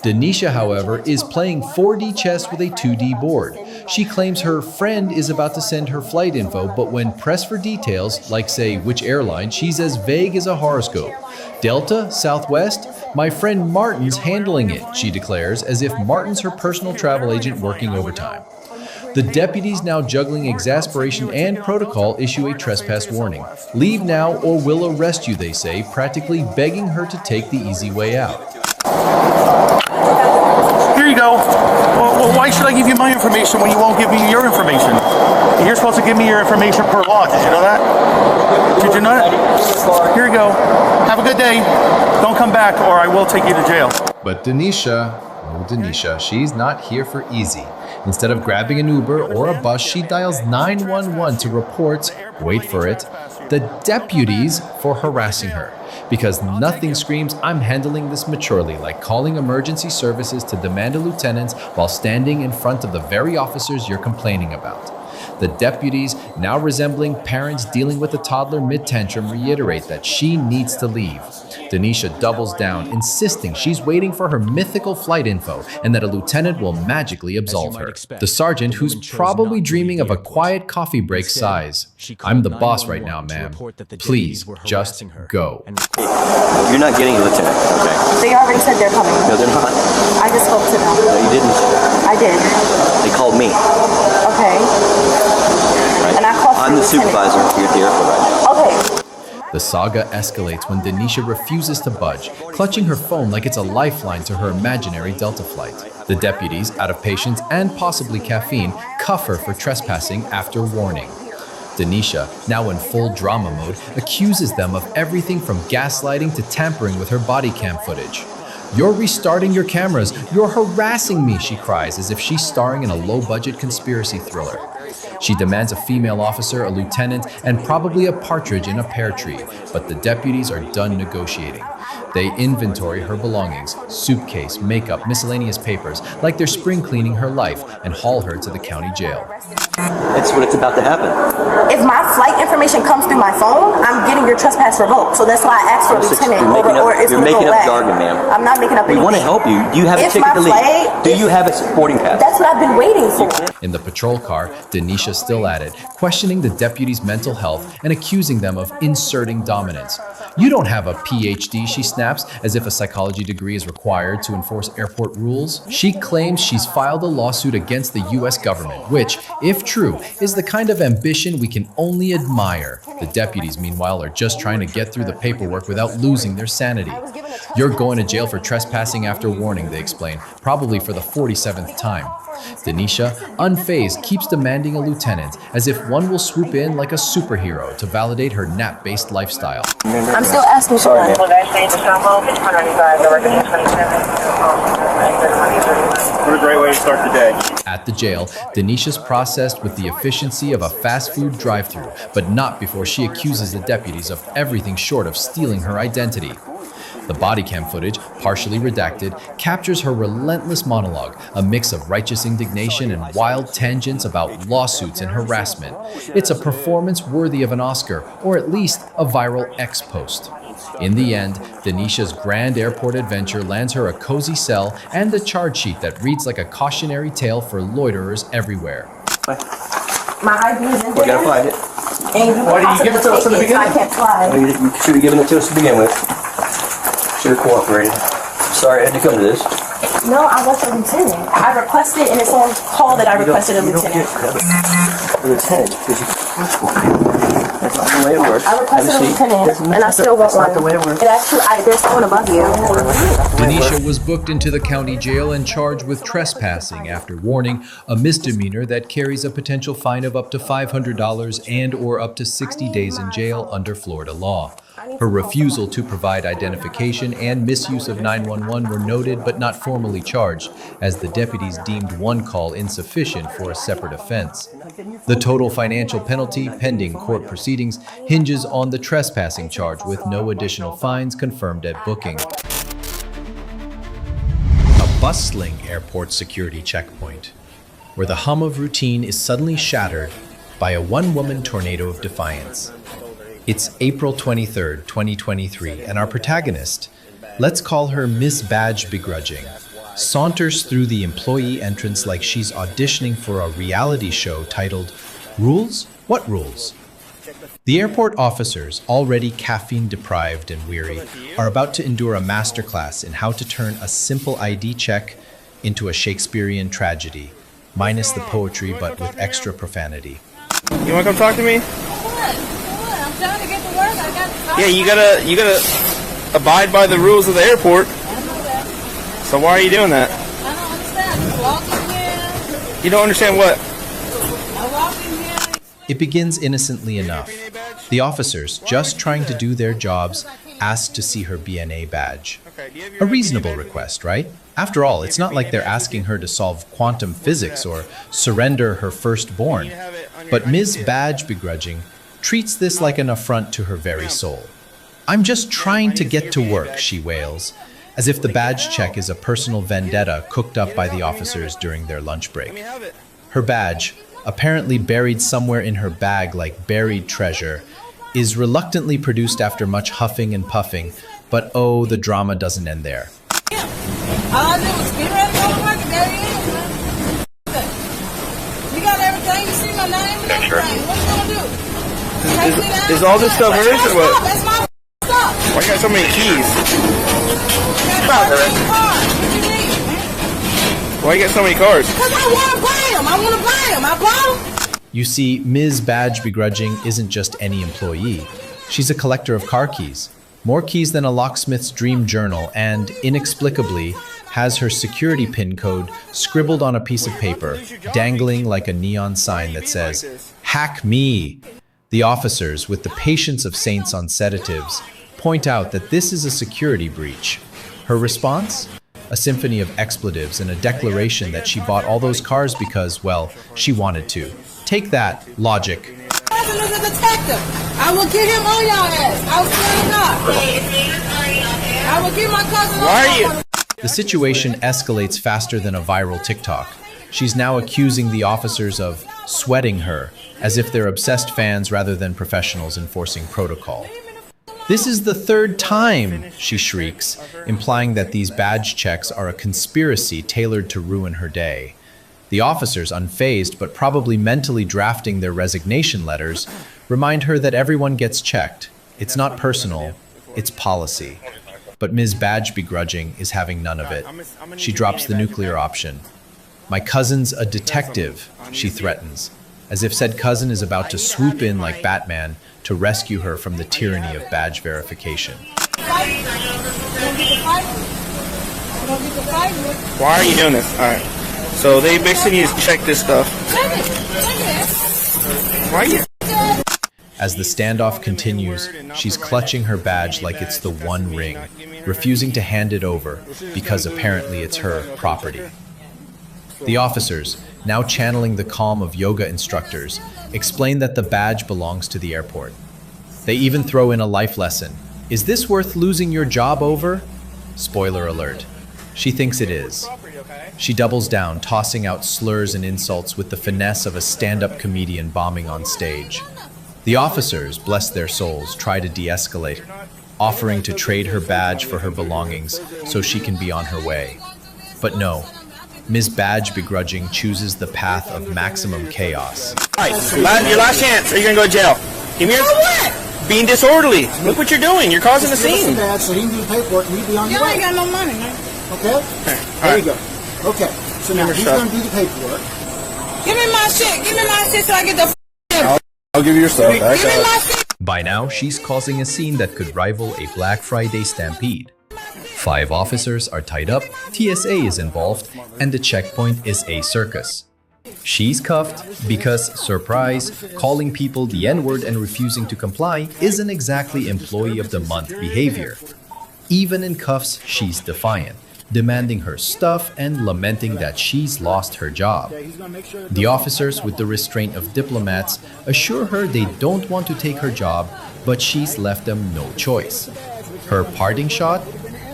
Denisha, however, is playing 4D chess with a 2D board. She claims her friend is about to send her flight info, but when pressed for details, like say which airline, she's as vague as a horoscope. Delta? Southwest? My friend Martin's handling it, she declares, as if Martin's her personal travel agent working overtime. The deputies, now juggling exasperation and protocol, issue a trespass warning. Leave now or we'll arrest you, they say, practically begging her to take the easy way out. Here you go. Well, why should I give you my information when you won't give me your information? You're supposed to give me your information per law. Did you know that? Did you know that? Here you go. Have a good day. Don't come back or I will take you to jail. But Denisha, oh Denisha, she's not here for easy. Instead of grabbing an Uber or a bus, she dials 911 to report, wait for it, the deputies for harassing her. Because nothing screams, I'm handling this maturely, like calling emergency services to demand a lieutenant while standing in front of the very officers you're complaining about. The deputies, now resembling parents dealing with a toddler mid-tantrum, reiterate that she needs to leave. Denisha doubles down, insisting she's waiting for her mythical flight info and that a lieutenant will magically absolve her. The sergeant, who's probably dreaming of a quiet coffee break, sighs. I'm the boss right now, ma'am. Please, just go. You're not getting a lieutenant, okay? They already said they're coming. No, they're not. I just spoke to them. No, you didn't. I did. They called me. Okay. Right? And I called I'm the supervisor here at the airport right now. Okay. The saga escalates when Denisha refuses to budge, clutching her phone like it's a lifeline to her imaginary Delta flight. The deputies, out of patience and possibly caffeine, cuff her for trespassing after warning. Denisha, now in full drama mode, accuses them of everything from gaslighting to tampering with her body cam footage. You're restarting your cameras. You're harassing me, she cries, as if she's starring in a low-budget conspiracy thriller. She demands a female officer, a lieutenant, and probably a partridge in a pear tree, but the deputies are done negotiating. They inventory her belongings, suitcase, makeup, miscellaneous papers, like they're spring cleaning her life, and haul her to the county jail. That's what it's about to happen. If my flight information comes through my phone, I'm getting your trespass revoked. So that's why I asked for a lieutenant or it's You're going to go making up away. jargon, ma'am. I'm not making up anything. We want to help you. Do you have a If ticket my to leave? flight- Do you have a boarding pass? That's what I've been waiting for. In the patrol car, Denisha's still at it, questioning the deputies' mental health and accusing them of inserting dominance. You don't have a PhD, she snaps, as if a psychology degree is required to enforce airport rules. She claims she's filed a lawsuit against the US government, which, if true, is the kind of ambition we can only admire. The deputies, meanwhile, are just trying to get through the paperwork without losing their sanity. You're going to jail for trespassing after warning, they explain, probably for the 47th time. Denisha, unfazed, keeps demanding a lieutenant, as if one will swoop in like a superhero to validate her nap-based lifestyle. I'm still asking for that. What a great way to start the day. At the jail, Denisha's processed with the efficiency of a fast food drive-thru, but not before she accuses the deputies of everything short of stealing her identity. The body cam footage, partially redacted, captures her relentless monologue, a mix of righteous indignation and wild tangents about lawsuits and harassment. It's a performance worthy of an Oscar, or at least a viral X post. In the end, Denisha's grand airport adventure lands her a cozy cell and a charge sheet that reads like a cautionary tale for loiterers everywhere. My ID is in there. We gotta find it. And Why did you give it to us in the beginning? I can't fly. You should have given it to us to begin with. Should have cooperated. Sorry I had to come to this. No, I was a lieutenant. I requested, and it's on call that I requested a lieutenant. You don't get a lieutenant because you asked for it. That's not the way it works. I requested a lieutenant, and I still want one. That's not the way it works. It actually, there's someone above you. Denisha was booked into the county jail and charged with trespassing after warning, a misdemeanor that carries a potential fine of up to $500 and/or up to 60 days in jail under Florida law. Her refusal to provide identification and misuse of 911 were noted but not formally charged, as the deputies deemed one call insufficient for a separate offense. The total financial penalty pending court proceedings hinges on the trespassing charge, with no additional fines confirmed at booking. A bustling airport security checkpoint, where the hum of routine is suddenly shattered by a one-woman tornado of defiance. It's April 23rd, 2023, and our protagonist, let's call her Miss Badge Begrudging, saunters through the employee entrance like she's auditioning for a reality show titled, Rules? What Rules? The airport officers, already caffeine-deprived and weary, are about to endure a masterclass in how to turn a simple ID check into a Shakespearean tragedy, minus the poetry but with extra profanity. You wanna come talk to me? I'm trying to get to work. I got Yeah, you gotta abide by the rules of the airport. So why are you doing that? I don't understand. I'm walking here. You don't understand what? I'm walking here. It begins innocently enough. The officers, just trying to do their jobs, asked to see her BNA badge. A reasonable request, right? After all, it's not like they're asking her to solve quantum physics or surrender her firstborn. But Ms. Badge Begrudging treats this like an affront to her very soul. I'm just trying to get to work, she wails, as if the badge check is a personal vendetta cooked up by the officers during their lunch break. Her badge, apparently buried somewhere in her bag like buried treasure, is reluctantly produced after much huffing and puffing, but oh, the drama doesn't end there. All I do is get ready to go to work and there he is. You got everything. You see my name and everything. What you gonna do? Is all this stuff hers or what? That's my stuff. Why you got so many keys? Why you got so many cars? Because I want to buy them. I want to buy them. I bought them. You see, Ms. Badge Begrudging isn't just any employee. She's a collector of car keys. More keys than a locksmith's dream journal, and, inexplicably, has her security PIN code scribbled on a piece of paper, dangling like a neon sign that says, "Hack me." The officers, with the patience of saints on sedatives, point out that this is a security breach. Her response? A symphony of expletives and a declaration that she bought all those cars because, well, she wanted to. Take that, logic. Cousin is a detective. I will get him on y'all ass. I was swearing up. I will get my cousin on y'all. The situation escalates faster than a viral TikTok. She's now accusing the officers of sweating her, as if they're obsessed fans rather than professionals enforcing protocol. This is the third time, she shrieks, implying that these badge checks are a conspiracy tailored to ruin her day. The officers, unfazed but probably mentally drafting their resignation letters, remind her that everyone gets checked. It's not personal, it's policy. But Ms. Badge Begrudging is having none of it. She drops the nuclear option. "My cousin's a detective," she threatens, as if said cousin is about to swoop in like Batman to rescue her from the tyranny of badge verification. Why are you doing this? Alright. So they basically need to check this stuff. Why are you? As the standoff continues, she's clutching her badge like it's the One Ring, refusing to hand it over because apparently it's her property. The officers, now channeling the calm of yoga instructors, explain that the badge belongs to the airport. They even throw in a life lesson. Is this worth losing your job over? Spoiler alert. She thinks it is. She doubles down, tossing out slurs and insults with the finesse of a stand-up comedian bombing on stage. The officers, bless their souls, try to de-escalate, offering to trade her badge for her belongings so she can be on her way. But no, Ms. Badge Begrudging chooses the path of maximum chaos. All right, your last chance, or you're gonna go to jail. Give me your... what? Being disorderly. Look what you're doing. You're causing a scene. Bad, so he can do the paperwork and you be on your way. Ain't got no money, man. Okay? There you go. Okay. So now he's going to do the paperwork. Give me my shit. Give me my shit so I get the I'll give you your stuff. Give me my shit. By now, she's causing a scene that could rival a Black Friday stampede. 5 officers are tied up, TSA is involved, and the checkpoint is a circus. She's cuffed because, surprise, calling people the N-word and refusing to comply isn't exactly Employee of the Month behavior. Even in cuffs, she's defiant, demanding her stuff and lamenting that she's lost her job. The officers, with the restraint of diplomats, assure her they don't want to take her job, but she's left them no choice. Her parting shot?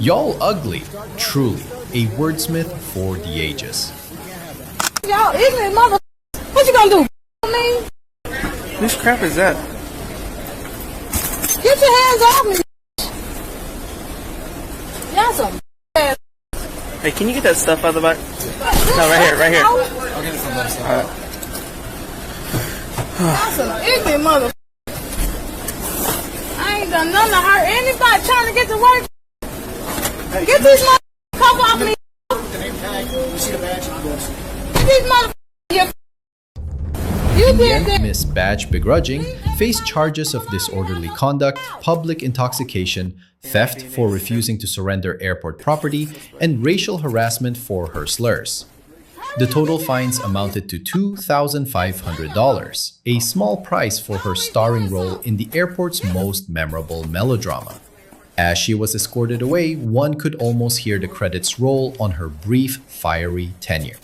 Y'all ugly, truly, a wordsmith for the ages. Y'all ignorant mother. What you gonna do? Me? Whose crap is that? Get your hands off me. Y'all some ass. Hey, can you get that stuff out of the back? No, right here, right here. I'll get it from that side. Y'all some ignorant mother. I ain't done nothing to hurt anybody trying to get to work. Hey, get these motherfuckers cuff off me. The name tag, you see the badge on the These motherfuckers. In the end, Miss Badge Begrudging faced charges of disorderly conduct, public intoxication, theft for refusing to surrender airport property, and racial harassment for her slurs. The total fines amounted to $2,500, a small price for her starring role in the airport's most memorable melodrama. As she was escorted away, one could almost hear the credits roll on her brief, fiery tenure.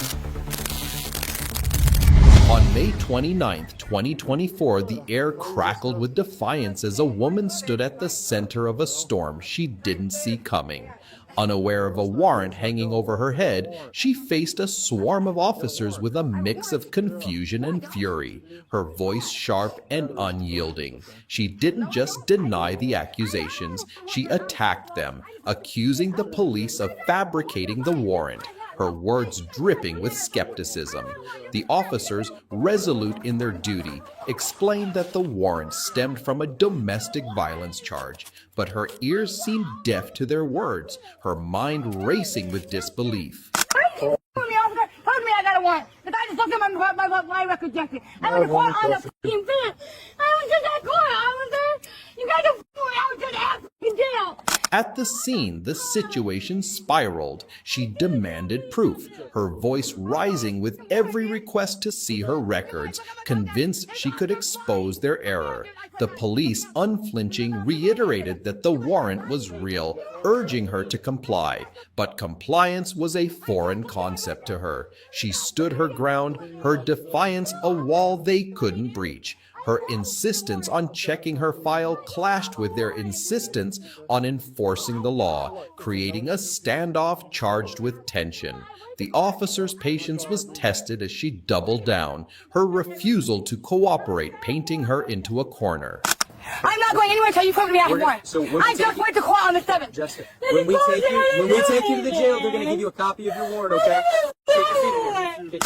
On May 29, 2024, the air crackled with defiance as a woman stood at the center of a storm she didn't see coming. Unaware of a warrant hanging over her head, she faced a swarm of officers with a mix of confusion and fury, her voice sharp and unyielding. She didn't just deny the accusations, she attacked them, accusing the police of fabricating the warrant, her words dripping with skepticism. The officers, resolute in their duty, explained that the warrant stemmed from a domestic violence charge, but her ears seemed deaf to their words, her mind racing with disbelief. Told me I got a warrant. The guy just looked at my record jacket. I went to court on the fucking thing. I was just at court. I was there. You guys don't I was just at fucking jail. At the scene, the situation spiraled. She demanded proof, her voice rising with every request to see her records, convinced she could expose their error. The police, unflinching, reiterated that the warrant was real, urging her to comply. But compliance was a foreign concept to her. She stood her ground, her defiance a wall they couldn't breach. Her insistence on checking her file clashed with their insistence on enforcing the law, creating a standoff charged with tension. The officer's patience was tested as she doubled down, her refusal to cooperate painting her into a corner. I'm not going anywhere until you prove me I have a warrant. I just went to court on the 7th. Jessica, when we take you to the jail, they're going to give you a copy of your warrant, okay?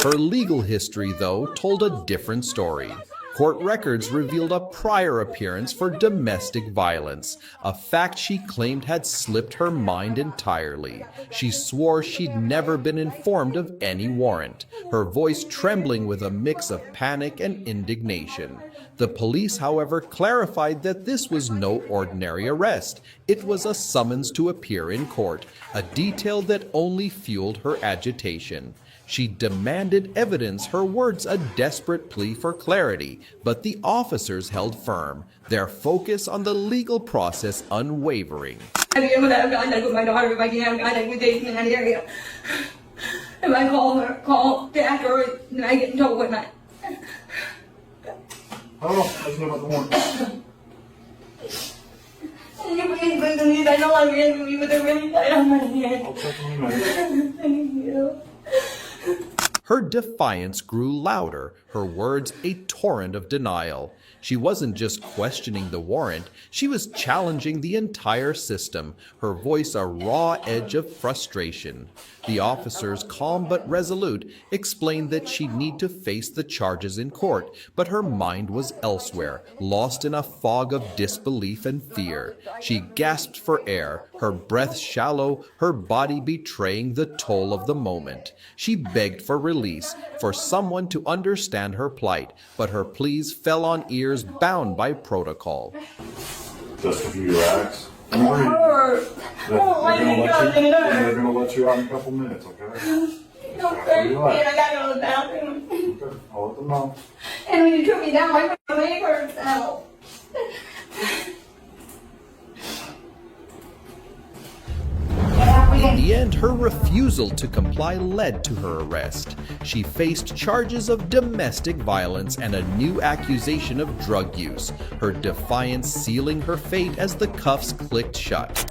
Her legal history, though, told a different story. Court records revealed a prior appearance for domestic violence, a fact she claimed had slipped her mind entirely. She swore she'd never been informed of any warrant, her voice trembling with a mix of panic and indignation. The police, however, clarified that this was no ordinary arrest. It was a summons to appear in court, a detail that only fueled her agitation. She demanded evidence, her words a desperate plea for clarity, but the officers held firm, their focus on the legal process unwavering. If I call to ask her, then I get in trouble with that. I don't know. I just know about the warrant. please bring the knees. I know I'm getting me, but they're really tight on my hand. I'll check them out. Thank you. Her defiance grew louder, her words a torrent of denial. She wasn't just questioning the warrant, she was challenging the entire system, her voice a raw edge of frustration. The officers, calm but resolute, explained that she'd need to face the charges in court, but her mind was elsewhere, lost in a fog of disbelief and fear. She gasped for air, her breath shallow, her body betraying the toll of the moment. She begged for release, for someone to understand her plight, but her pleas fell on ears bound by protocol. Just a few racks. They're gonna let you out in a couple minutes, okay? I gotta go to the bathroom. Okay, I'll let them know. And when you took me down, my leg hurts now. In the end, her refusal to comply led to her arrest. She faced charges of domestic violence and a new accusation of drug use, her defiance sealing her fate as the cuffs clicked shut.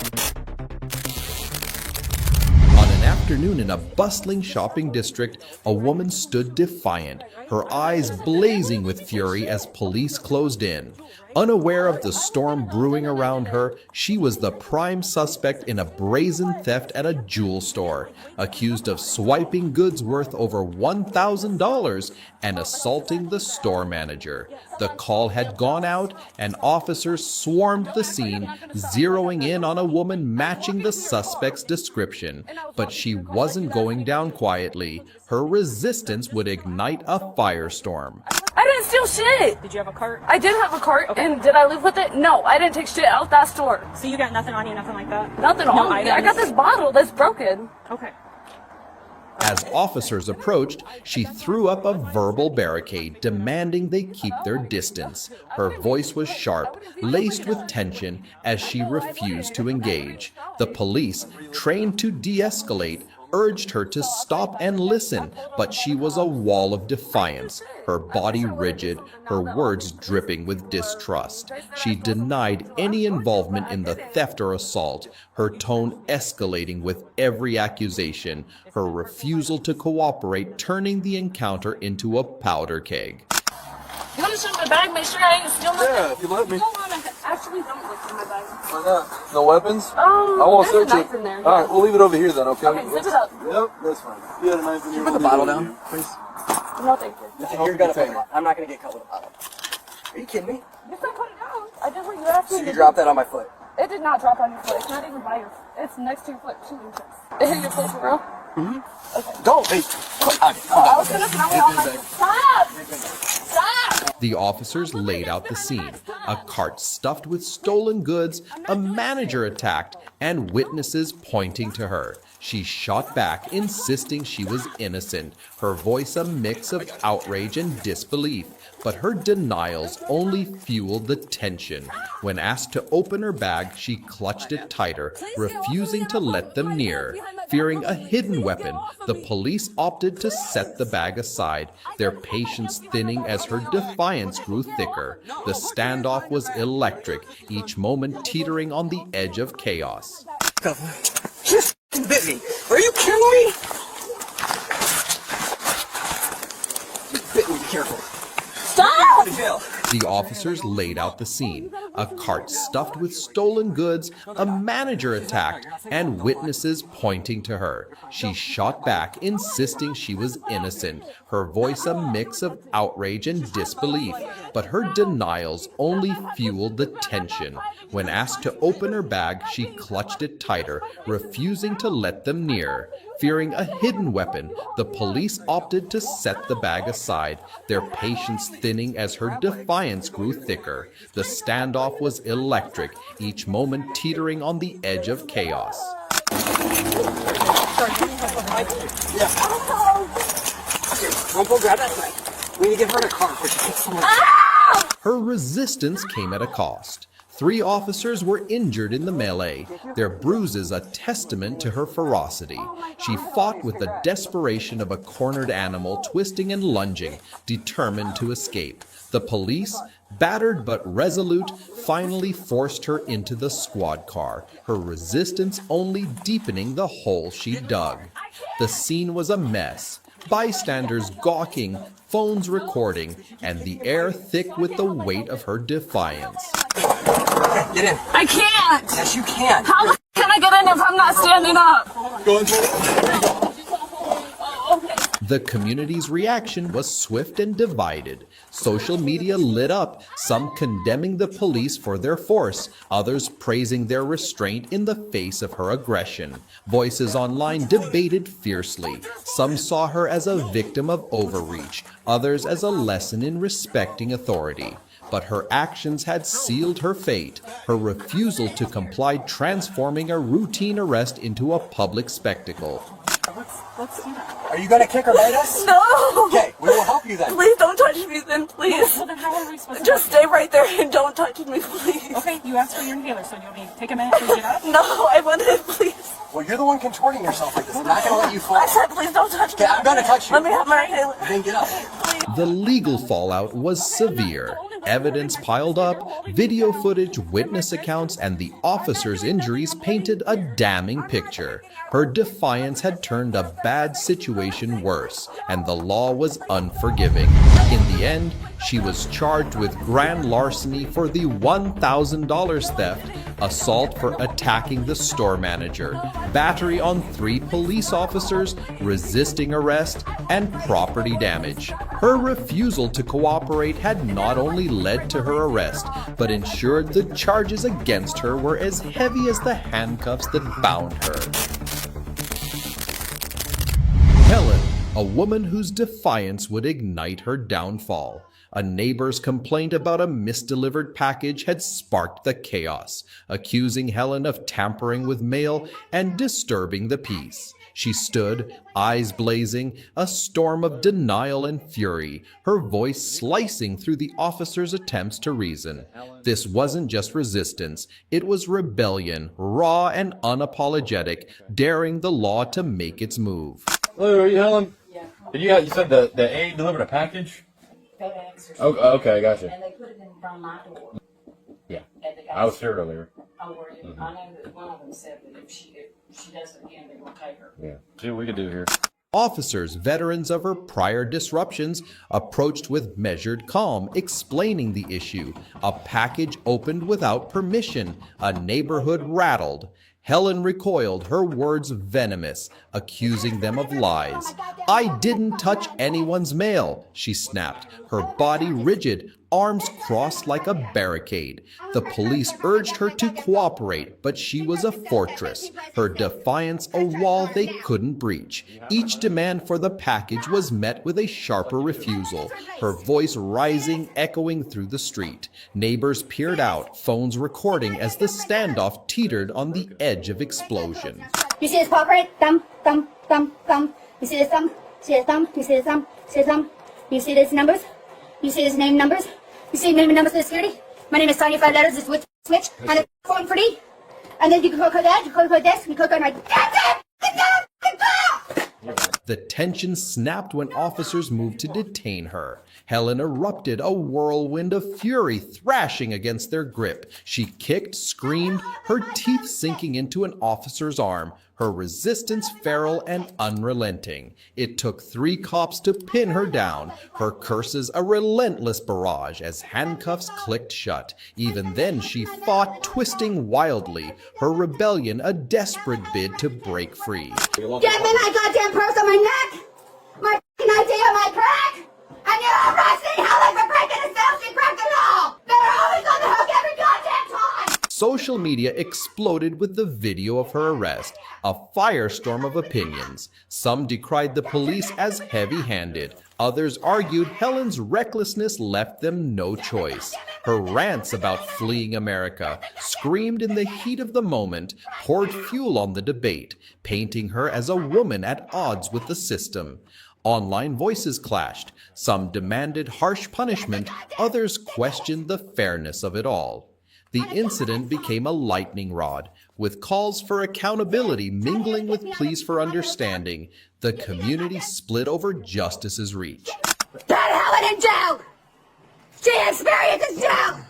On an afternoon in a bustling shopping district, a woman stood defiant, her eyes blazing with fury as police closed in. Unaware of the storm brewing around her, she was the prime suspect in a brazen theft at a jewel store, accused of swiping goods worth over $1,000 and assaulting the store manager. The call had gone out and officers swarmed the scene, zeroing in on a woman matching the suspect's description. But she wasn't going down quietly. Her resistance would ignite a firestorm. I didn't steal shit. Did you have a cart? I did have a cart, and did I leave with it? No, I didn't take shit out that store. So you got nothing on you, nothing like that? Nothing on me. I got this bottle that's broken. Okay. As officers approached, she threw up a verbal barricade, demanding they keep their distance. Her voice was sharp, laced with tension, as she refused to engage. The police, trained to de-escalate, urged her to stop and listen, but she was a wall of defiance, her body rigid, her words dripping with distrust. She denied any involvement in the theft or assault, her tone escalating with every accusation, her refusal to cooperate turning the encounter into a powder keg. You want to show my bag? Make sure I ain't stealing nothing? Yeah, if you let me. Hold on, actually don't look in my bag. Why not? No weapons? I won't there's search a knife it. in there. Alright, we'll leave it over here then, okay? Okay, zip it up. Yep, that's fine. You had a knife in here. Put the bottle down, please. No, thank you. You're gonna put it. I'm not gonna get cut with a bottle. Are you kidding me? Just don't put it down. I did what you asked me So to you do. dropped that on my foot. It did not drop on your foot. It's not even by your foot. It's next to your foot, 2 inches. It hit your foot for real? Okay. Don't. Hey. I was gonna throw it off my Stop! Stop! The officers laid out the scene. A cart stuffed with stolen goods, a manager attacked, and witnesses pointing to her. She shot back, insisting she was innocent, her voice a mix of outrage and disbelief. But her denials only fueled the tension. When asked to open her bag, she clutched it tighter, refusing to let them near. Fearing a hidden weapon, the police opted to set the bag aside, their patience thinning as her defiance grew thicker. The standoff was electric, each moment teetering on the edge of chaos. She just bit me. Are you kidding me? You bit me. Be careful. Stop! The officers laid out the scene. A cart stuffed with stolen goods, a manager attacked, and witnesses pointing to her. She shot back, insisting she was innocent, her voice a mix of outrage and disbelief. But her denials only fueled the tension. When asked to open her bag, she clutched it tighter, refusing to let them near. Fearing a hidden weapon, the police opted to set the bag aside, their patience thinning as her defiance grew thicker. The standoff was electric, each moment teetering on the edge of chaos. Don't grab that knife. We need to give her a car before she gets someone. Her resistance came at a cost. 3 officers were injured in the melee, their bruises a testament to her ferocity. She fought with the desperation of a cornered animal, twisting and lunging, determined to escape. The police, battered but resolute, finally forced her into the squad car, her resistance only deepening the hole she dug. The scene was a mess. Bystanders gawking, phones recording, and the air thick with the weight of her defiance. Get in. I can't. Yes, you can. How the can I get in if I'm not standing up? Go inside. The community's reaction was swift and divided. Social media lit up, some condemning the police for their force, others praising their restraint in the face of her aggression. Voices online debated fiercely. Some saw her as a victim of overreach, others as a lesson in respecting authority. But her actions had sealed her fate, her refusal to comply transforming a routine arrest into a public spectacle. Let's do that. Are you going to kick or bite us? No. Okay, we will help you then. Please don't touch me then, please. Well, then how are we supposed to Just stay right there and don't touch me, please. Okay, you asked for your inhaler, so you want me to take a minute to get up? No, I want it, please. Well, you're the one contorting yourself like this. I'm not going to let you fall. I said please don't touch me. Okay, I'm going to touch you. Let me have my inhaler. Then get up. The legal fallout was severe. Evidence piled up, video footage, witness accounts, and the officer's injuries painted a damning picture. Her defiance had turned a bad situation worse, and the law was unforgiving. In the end, she was charged with grand larceny for the $1,000 theft, assault for attacking the store manager, battery on 3 police officers, resisting arrest, and property damage. Her refusal to cooperate had not only led to her arrest, but ensured the charges against her were as heavy as the handcuffs that bound her. Helen, a woman whose defiance would ignite her downfall. A neighbor's complaint about a misdelivered package had sparked the chaos, accusing Helen of tampering with mail and disturbing the peace. She stood, eyes blazing, a storm of denial and fury, her voice slicing through the officer's attempts to reason. This wasn't just resistance, it was rebellion, raw and unapologetic, daring the law to make its move. Hello, are you Helen? Yeah. You said the A delivered a package? Okay, I got you. And they put it in front of my door. Yeah. I was here earlier. Oh, were you? I know that one of them said that if she does it again, they're going to take her. Yeah. See what we can do here. Officers, veterans of her prior disruptions, approached with measured calm, explaining the issue. A package opened without permission, a neighborhood rattled. Helen recoiled, her words venomous, accusing them of lies. "I didn't touch anyone's mail," she snapped, her body rigid, arms crossed like a barricade. The police urged her to cooperate, but she was a fortress, her defiance a wall they couldn't breach. Each demand for the package was met with a sharper refusal, her voice rising, echoing through the street. Neighbors peered out, phones recording as the standoff teetered on the edge of explosion. You see this paw print? Thumb, thumb, thumb, thumb. You see this thumb? See this thumb? You see this thumb? See this thumb? You see this numbers? You see this name numbers? You see name and numbers for the security? My name is Sonia, 5 letters, it's with switch, and the phone for D. And then you can click on that, you click on this, you click on my The tension snapped when officers moved to detain her. Helen erupted, a whirlwind of fury thrashing against their grip. She kicked, screamed, her teeth sinking into an officer's arm, her resistance feral and unrelenting. It took 3 cops to pin her down, her curses a relentless barrage as handcuffs clicked shut. Even then she fought, twisting wildly, her rebellion a desperate bid to break free. Get me my goddamn purse on my neck! My f***ing ID on my crack! And you're arresting Helen for breaking the cell, she broke the law! They're always on the hook every goddamn time! Social media exploded with the video of her arrest, a firestorm of opinions. Some decried the police as heavy-handed. Others argued Helen's recklessness left them no choice. Her rants about fleeing America, screamed in the heat of the moment, poured fuel on the debate, painting her as a woman at odds with the system. Online voices clashed. Some demanded harsh punishment, others questioned the fairness of it all. The incident became a lightning rod, with calls for accountability mingling with pleas for understanding. The community split over justice's reach. Put Helen in jail! She experiences jail!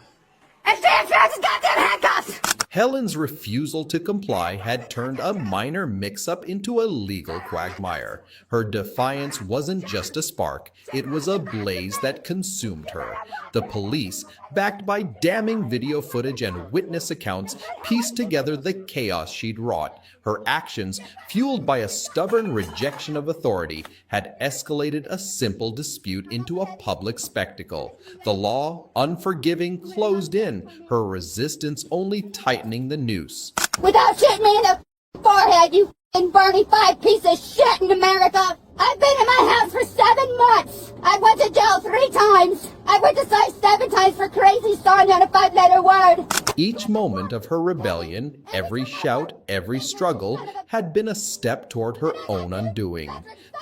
And she experiences goddamn handcuffs! Helen's refusal to comply had turned a minor mix-up into a legal quagmire. Her defiance wasn't just a spark, it was a blaze that consumed her. The police, backed by damning video footage and witness accounts, pieced together the chaos she'd wrought. Her actions, fueled by a stubborn rejection of authority, had escalated a simple dispute into a public spectacle. The law, unforgiving, closed in, her resistance only tightening the noose. Without shitting me in the forehead, you f***ing Bernie 5 piece of shit in America! I've been in my house for 7 months! I went to jail 3 times! I went to psych 7 times for crazy starting on a 5-letter word! Each moment of her rebellion, every shout, every struggle, had been a step toward her own undoing.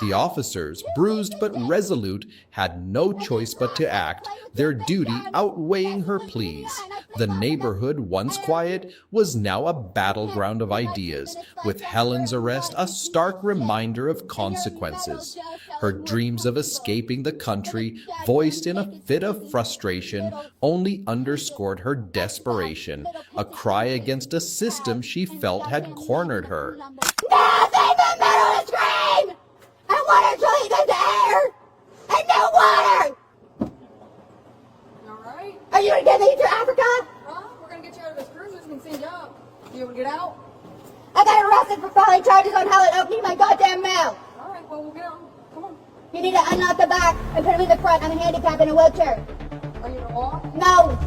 The officers, bruised but resolute, had no choice but to act, their duty outweighing her pleas. The neighborhood, once quiet, was now a battleground of ideas, with Helen's arrest a stark reminder of consequences. Her dreams of escaping the country, voiced in a fit of frustration, only underscored her desperation, a cry against a system she felt had cornered her. Nothing but metal to scream! And water trillions into air! And no water! Alright? Are you gonna get me to Africa? Huh? We're gonna get you out of this cruise so we can send you up. You able to get out? I got arrested for filing charges on Helen opening my goddamn mouth! Alright, well, we'll get out. Come on. You need to unlock the back and put him in the front. I'm handicapped in a wheelchair. Are you in a walk? No!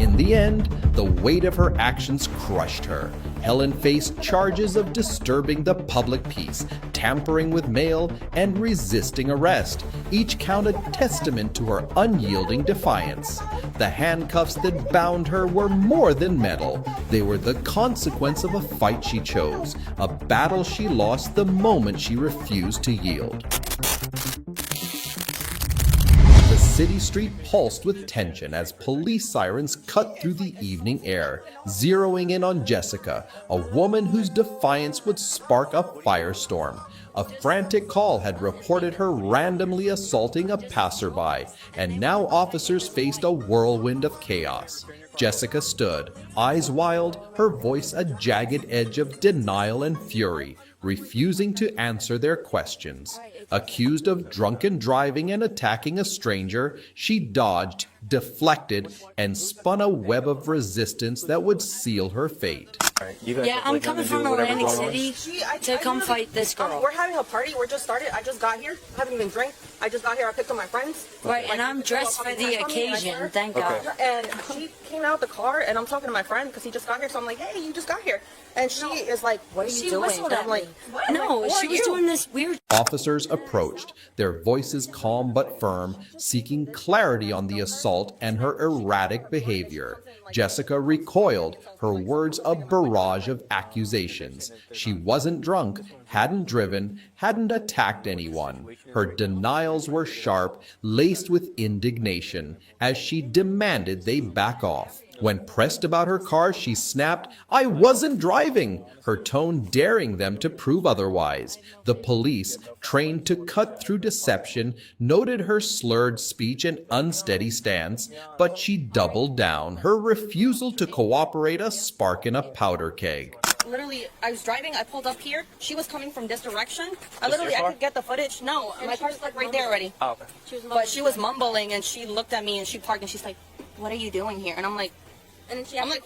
In the end, the weight of her actions crushed her. Helen faced charges of disturbing the public peace, tampering with mail, and resisting arrest, each count a testament to her unyielding defiance. The handcuffs that bound her were more than metal. They were the consequence of a fight she chose, a battle she lost the moment she refused to yield. The city street pulsed with tension as police sirens cut through the evening air, zeroing in on Jessica, a woman whose defiance would spark a firestorm. A frantic call had reported her randomly assaulting a passerby, and now officers faced a whirlwind of chaos. Jessica stood, eyes wild, her voice a jagged edge of denial and fury, refusing to answer their questions. Accused of drunken driving and attacking a stranger, she dodged, deflected, and spun a web of resistance that would seal her fate. Yeah, I'm coming from Atlantic City to come fight this girl. We're having a party. We're just started. I just got here. I haven't even drank. I just got here. I picked up my friends. Right, and I'm dressed for the occasion, thank God. And she came out the car, and I'm talking to my friend because he just got here. So I'm like, hey, you just got here. And she is like, what are you doing? Whistled And at I'm like, me. No, she was doing this weird. Officers approached, their voices calm but firm, seeking clarity on the assault and her erratic behavior. Jessica recoiled, her words a barrage of accusations. She wasn't drunk, hadn't driven, hadn't attacked anyone. Her denials were sharp, laced with indignation, as she demanded they back off. When pressed about her car, she snapped, "I wasn't driving," her tone daring them to prove otherwise. The police, trained to cut through deception, noted her slurred speech and unsteady stance, but she doubled down, her refusal to cooperate a spark in a powder keg. literally, I was driving. I pulled up here. She was coming from this direction. I could get the footage. No, my car's like right there already. Oh, okay. But she was mumbling, and she looked at me, and she parked, and she's like, "What are you doing here?" And I'm like,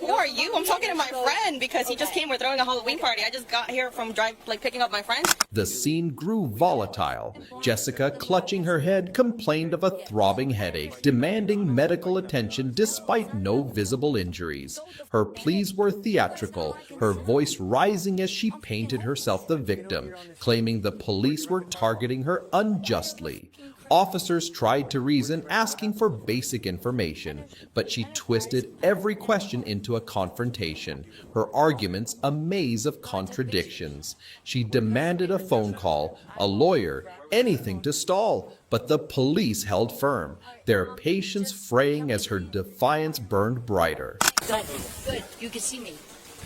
who are you? I'm talking to my friend because he just came. We're throwing a Halloween party. I just got here from picking up my friend. The scene grew volatile. Jessica, clutching her head, complained of a throbbing headache, demanding medical attention despite no visible injuries. Her pleas were theatrical, her voice rising as she painted herself the victim, claiming the police were targeting her unjustly. Officers tried to reason, asking for basic information, but she twisted every question into a confrontation, her arguments a maze of contradictions. She demanded a phone call, a lawyer, anything to stall, but the police held firm, their patience fraying as her defiance burned brighter. Good. You can see me.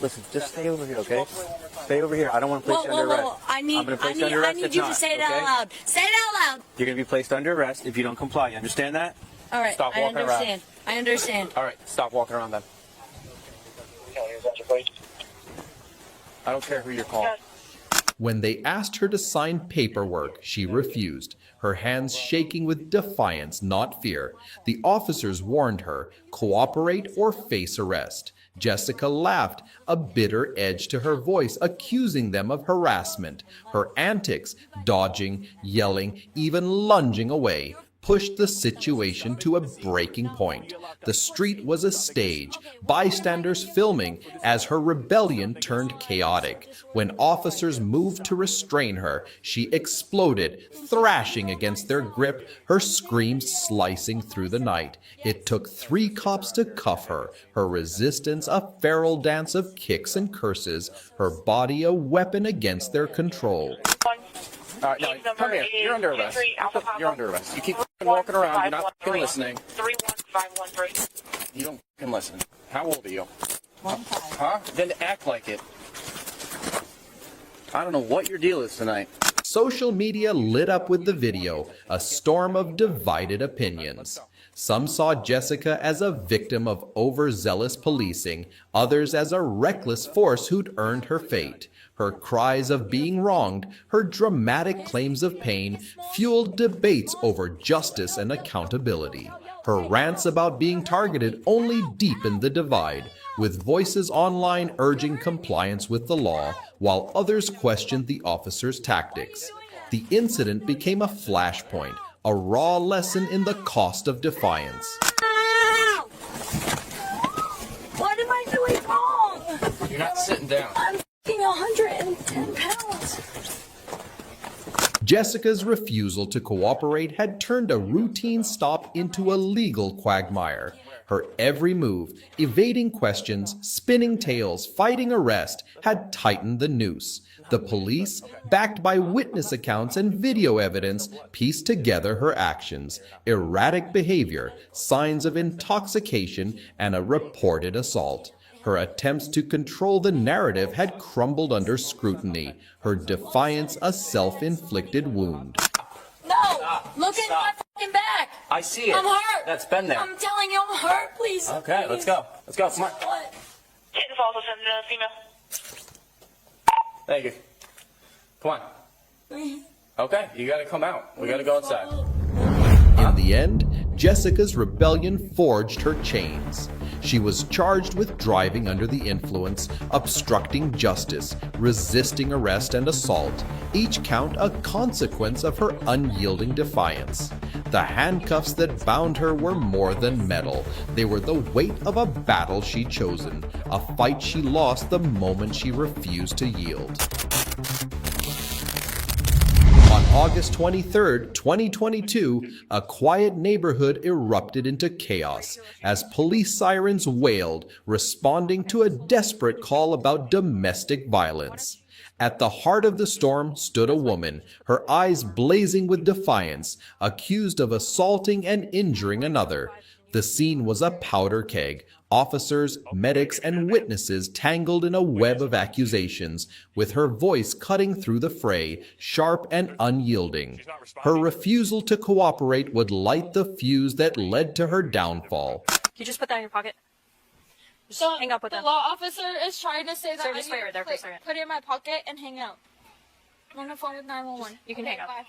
Listen, just stay over here, okay? Stay over here. I don't want to place you under arrest. I'm going to place you under arrest. I need you to say it out loud. Say it out loud. You're going to be placed under arrest if you don't comply. You understand that? All right. Stop I walking understand. around. I understand. All right. Stop walking around then. I don't care who you're calling. When they asked her to sign paperwork, she refused, her hands shaking with defiance, not fear. The officers warned her, cooperate or face arrest. Jessica laughed, a bitter edge to her voice, accusing them of harassment. Her antics, dodging, yelling, even lunging away, pushed the situation to a breaking point. The street was a stage, bystanders filming as her rebellion turned chaotic. When officers moved to restrain her, she exploded, thrashing against their grip, her screams slicing through the night. It took 3 cops to cuff her, her resistance a feral dance of kicks and curses, her body a weapon against their control. All right, now, come here. You're under arrest. You're under arrest. You keep walking around. You're not listening. 31513. You don't listen. How old are you? Huh? Then act like it. I don't know what your deal is tonight. Social media lit up with the video, a storm of divided opinions. Some saw Jessica as a victim of overzealous policing, others as a reckless force who'd earned her fate. Her cries of being wronged, her dramatic claims of pain, fueled debates over justice and accountability. Her rants about being targeted only deepened the divide, with voices online urging compliance with the law, while others questioned the officers' tactics. The incident became a flashpoint, a raw lesson in the cost of defiance. Ow! What am I doing wrong? You're not sitting down. I'm 110 pounds. Jessica's refusal to cooperate had turned a routine stop into a legal quagmire. Her every move, evading questions, spinning tales, fighting arrest, had tightened the noose. The police, backed by witness accounts and video evidence, pieced together her actions, erratic behavior, signs of intoxication, and a reported assault. Her attempts to control the narrative had crumbled under scrutiny, her defiance a self-inflicted wound. No! Look at my fucking back! I see it. I'm hurt! That's been there. I'm telling you I'm hurt, please. Okay, let's go. Let's go. Come on. What? Take the false send a female. Thank you. Come on. Okay, you gotta come out. We gotta go outside. In the end, Jessica's rebellion forged her chains. She was charged with driving under the influence, obstructing justice, resisting arrest and assault, each count a consequence of her unyielding defiance. The handcuffs that bound her were more than metal. They were the weight of a battle she'd chosen, a fight she lost the moment she refused to yield. On August 23, 2022, a quiet neighborhood erupted into chaos as police sirens wailed, responding to a desperate call about domestic violence. At the heart of the storm stood a woman, her eyes blazing with defiance, accused of assaulting and injuring another. The scene was a powder keg, officers, medics, and witnesses tangled in a web of accusations, with her voice cutting through the fray, sharp and unyielding. Her refusal to cooperate would light the fuse that led to her downfall. Can you just put that in your pocket? So hang up with the them. law officer is trying to say that Sir, just wait right there for a second. Put it in my pocket and hang out. I'm on the phone with 911. You can hang up. Bye.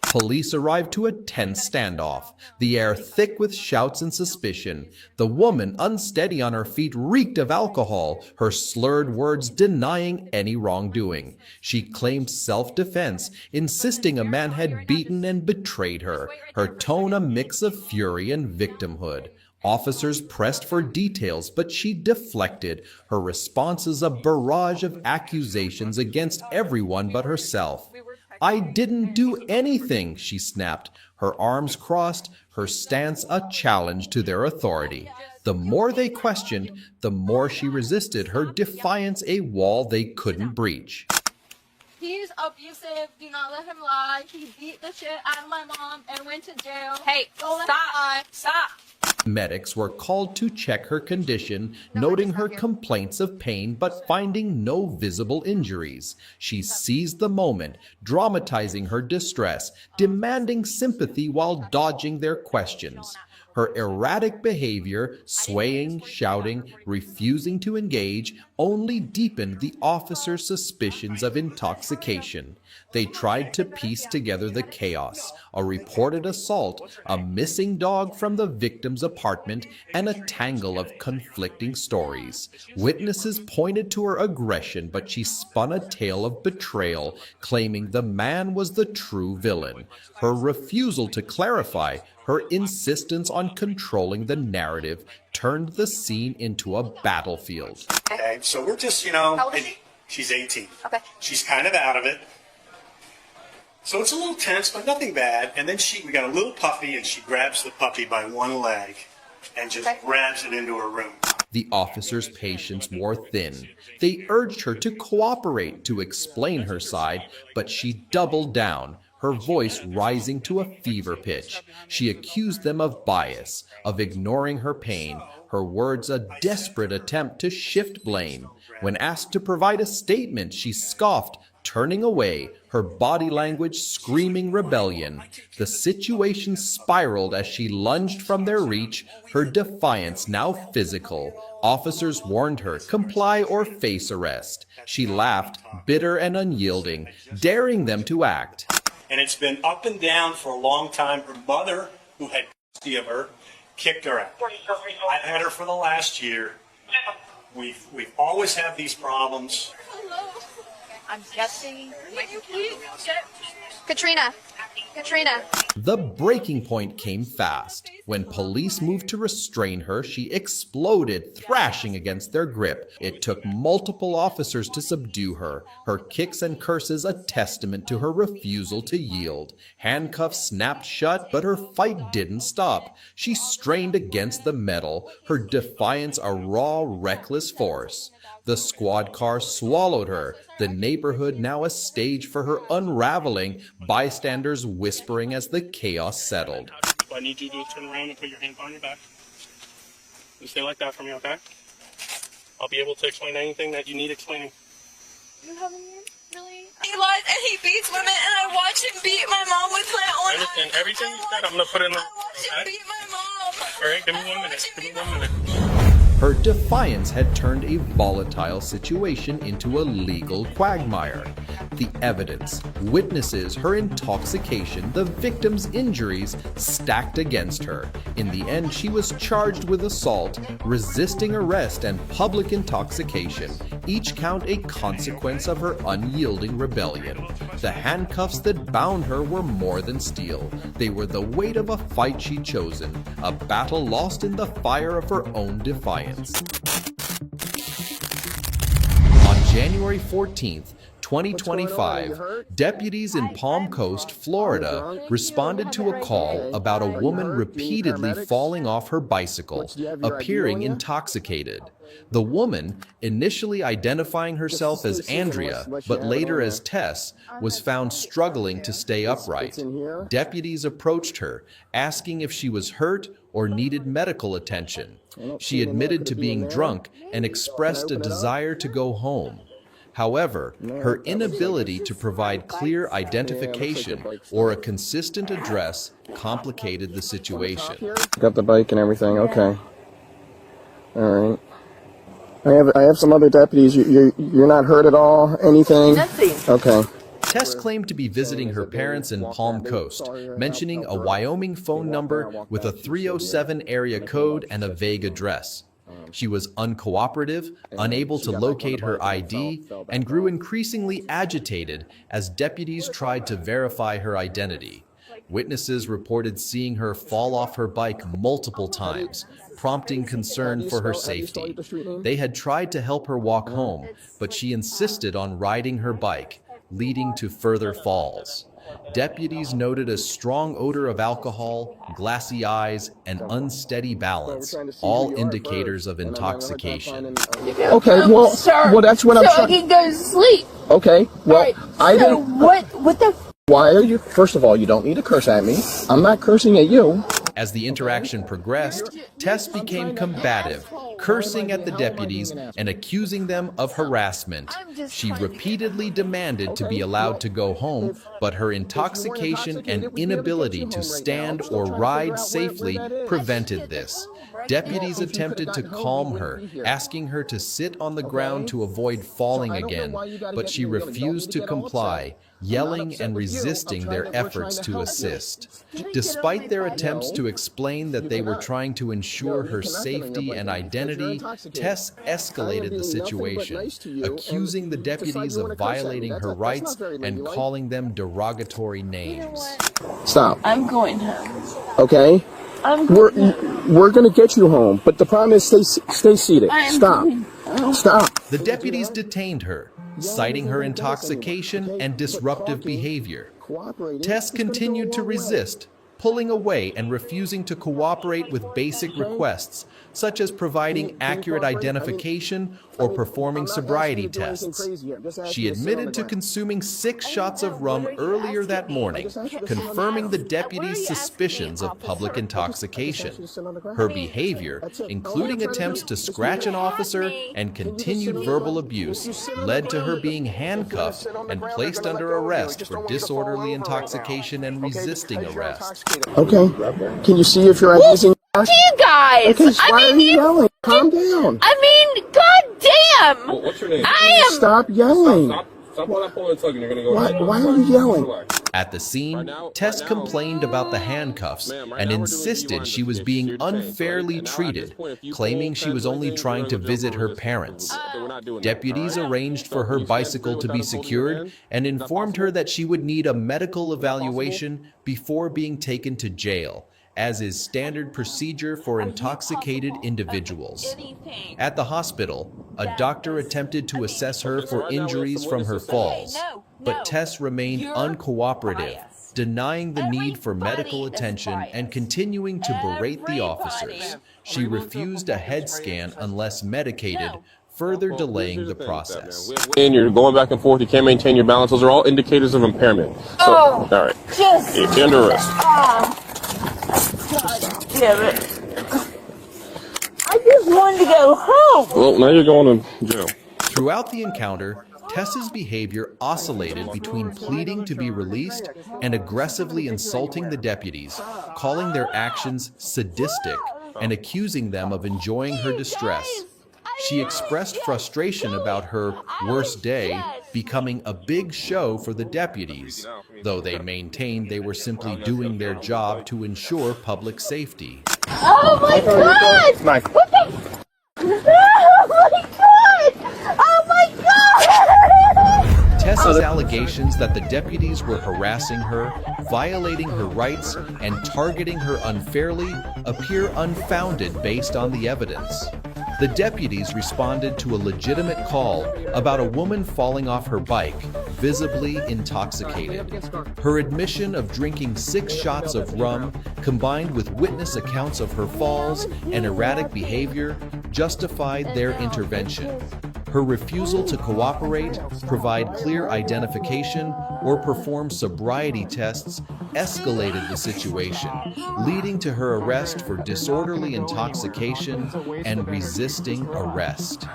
Police arrived to a tense standoff, the air thick with shouts and suspicion. The woman, unsteady on her feet, reeked of alcohol, her slurred words denying any wrongdoing. She claimed self-defense, insisting a man had beaten and betrayed her, her tone a mix of fury and victimhood. Officers pressed for details, but she deflected, her responses a barrage of accusations against everyone but herself. "I didn't do anything," she snapped, her arms crossed, her stance a challenge to their authority. The more they questioned, the more she resisted, her defiance a wall they couldn't breach. He's abusive. Do not let him lie. He beat the shit out of my mom and went to jail. Hey, Don't let him lie. Stop! Medics were called to check her condition, noting her complaints of pain but finding no visible injuries. She seized the moment, dramatizing her distress, demanding sympathy while dodging their questions. Her erratic behavior, swaying, shouting, refusing to engage, only deepened the officers' suspicions of intoxication. They tried to piece together the chaos: a reported assault, a missing dog from the victim's apartment, and a tangle of conflicting stories. Witnesses pointed to her aggression, but she spun a tale of betrayal, claiming the man was the true villain. Her refusal to clarify, her insistence on controlling the narrative, turned the scene into a battlefield. Okay, so we're just, you know, How old is she? she's 18. Okay. She's kind of out of it. So it's a little tense, but nothing bad. And then we got a little puppy, and she grabs the puppy by one leg and just grabs it into her room. The officer's patience wore thin. They urged her to cooperate, to explain her side, but she doubled down, her voice rising to a fever pitch. She accused them of bias, of ignoring her pain, her words a desperate attempt to shift blame. When asked to provide a statement, she scoffed, turning away, her body language screaming rebellion. The situation spiraled as she lunged from their reach, her defiance now physical. Officers warned her, comply or face arrest. She laughed, bitter and unyielding, daring them to act. And it's been up and down for a long time. Her mother, who had custody of her, kicked her out. I've had her for the last year. We've always had these problems. I'm guessing. Katrina. The breaking point came fast. When police moved to restrain her, she exploded, thrashing against their grip. It took multiple officers to subdue her, her kicks and curses a testament to her refusal to yield. Handcuffs snapped shut, but her fight didn't stop. She strained against the metal, her defiance a raw, reckless force. The squad car swallowed her, the neighborhood now a stage for her unraveling, bystanders whispering as the chaos settled. I need you to turn around and put your hand on your back. You stay like that for me, okay? I'll be able to explain anything that you need explaining. You have any really? He lies and he beats women, and I watch him beat my mom with my own eyes. And everything you said, I'm going to put in the... I watch him beat my mom. All right, give me 1 minute. Give me 1 minute. Her defiance had turned a volatile situation into a legal quagmire. The evidence, witnesses, her intoxication, the victim's injuries stacked against her. In the end, she was charged with assault, resisting arrest, and public intoxication, each count a consequence of her unyielding rebellion. The handcuffs that bound her were more than steel. They were the weight of a fight she'd chosen, a battle lost in the fire of her own defiance. On January 14th, 2025, deputies in Palm Coast, Florida, responded to a call about a woman repeatedly falling off her bicycle, appearing intoxicated. The woman, initially identifying herself as Andrea, but later as Tess, was found struggling to stay upright. Deputies approached her, asking if she was hurt or needed medical attention. She admitted to being drunk and expressed a desire to go home. However, her inability to provide clear identification or a consistent address complicated the situation. Got the bike and everything, okay. All right. I have some other deputies. You're not hurt at all? Anything? Nothing. Okay. Tess claimed to be visiting her parents in Palm Coast, mentioning a Wyoming phone number with a 307 area code and a vague address. She was uncooperative, unable to locate her ID, and grew increasingly agitated as deputies tried to verify her identity. Witnesses reported seeing her fall off her bike multiple times, prompting concern for her safety. They had tried to help her walk home, but she insisted on riding her bike, leading to further falls. Deputies noted a strong odor of alcohol, glassy eyes, and unsteady balance, all indicators of intoxication. Okay, well, that's what I'm trying. So I can go to sleep. Okay, well, Right. I So didn't. what the? Why are you? First of all, you don't need to curse at me. I'm not cursing at you. As the interaction progressed, Tess became combative, cursing at the deputies and accusing them of harassment. She repeatedly demanded to be allowed to go home, but her intoxication and inability to stand or ride safely prevented this. Deputies attempted to calm her, asking her to sit on the ground to avoid falling again, but she refused to comply, yelling and resisting their efforts to assist. Despite their attempts to explain that they were trying to ensure her safety and identity, Tess escalated the situation, accusing the deputies of violating her rights and calling them derogatory names. Stop. I'm going home. Okay? We're going to get you home, but the problem is stay seated. Stop. Stop. The deputies detained her, citing her intoxication and disruptive behavior. Tess continued to resist, pulling away and refusing to cooperate with basic requests, such as providing accurate identification or performing sobriety tests. She admitted to consuming 6 shots of rum earlier that morning, confirming the deputies' suspicions of public intoxication. Her behavior, including attempts to scratch an officer and continued verbal abuse, led to her being handcuffed and placed under arrest for disorderly intoxication and resisting arrest. Okay. Can you see if you're using? To you guys. Okay, why are you yelling? Calm down. I mean, goddamn. What's your name? I am. Stop yelling. Stop while I pull the tug and you're gonna go. Why are you yelling? At the scene, Tess complained about the handcuffs and insisted she was being unfairly treated, claiming she was only trying to visit her parents. Deputies arranged for her bicycle to be secured and informed her that she would need a medical evaluation before being taken to jail, as is standard procedure for intoxicated individuals. At the hospital, a doctor attempted to assess her for injuries from her falls, but Tess remained uncooperative, denying the need for medical attention and continuing to berate the officers. She refused a head scan unless medicated, further delaying the process. And you're going back and forth, you can't maintain your balance. Those are all indicators of impairment. So, all right. You're under arrest. God damn it. I just wanted to go home. Well, now you're going to jail. Throughout the encounter, Tess's behavior oscillated between pleading to be released and aggressively insulting the deputies, calling their actions sadistic and accusing them of enjoying her distress. She expressed frustration about her worst day becoming a big show for the deputies, though they maintained they were simply doing their job to ensure public safety. Oh my God! What the? Oh my God! Oh my God! Tessa's allegations that the deputies were harassing her, violating her rights, and targeting her unfairly appear unfounded based on the evidence. The deputies responded to a legitimate call about a woman falling off her bike, visibly intoxicated. Her admission of drinking 6 shots of rum, combined with witness accounts of her falls and erratic behavior, justified their intervention. Her refusal to cooperate, provide clear identification, or perform sobriety tests escalated the situation, leading to her arrest for disorderly intoxication and resisting arrest.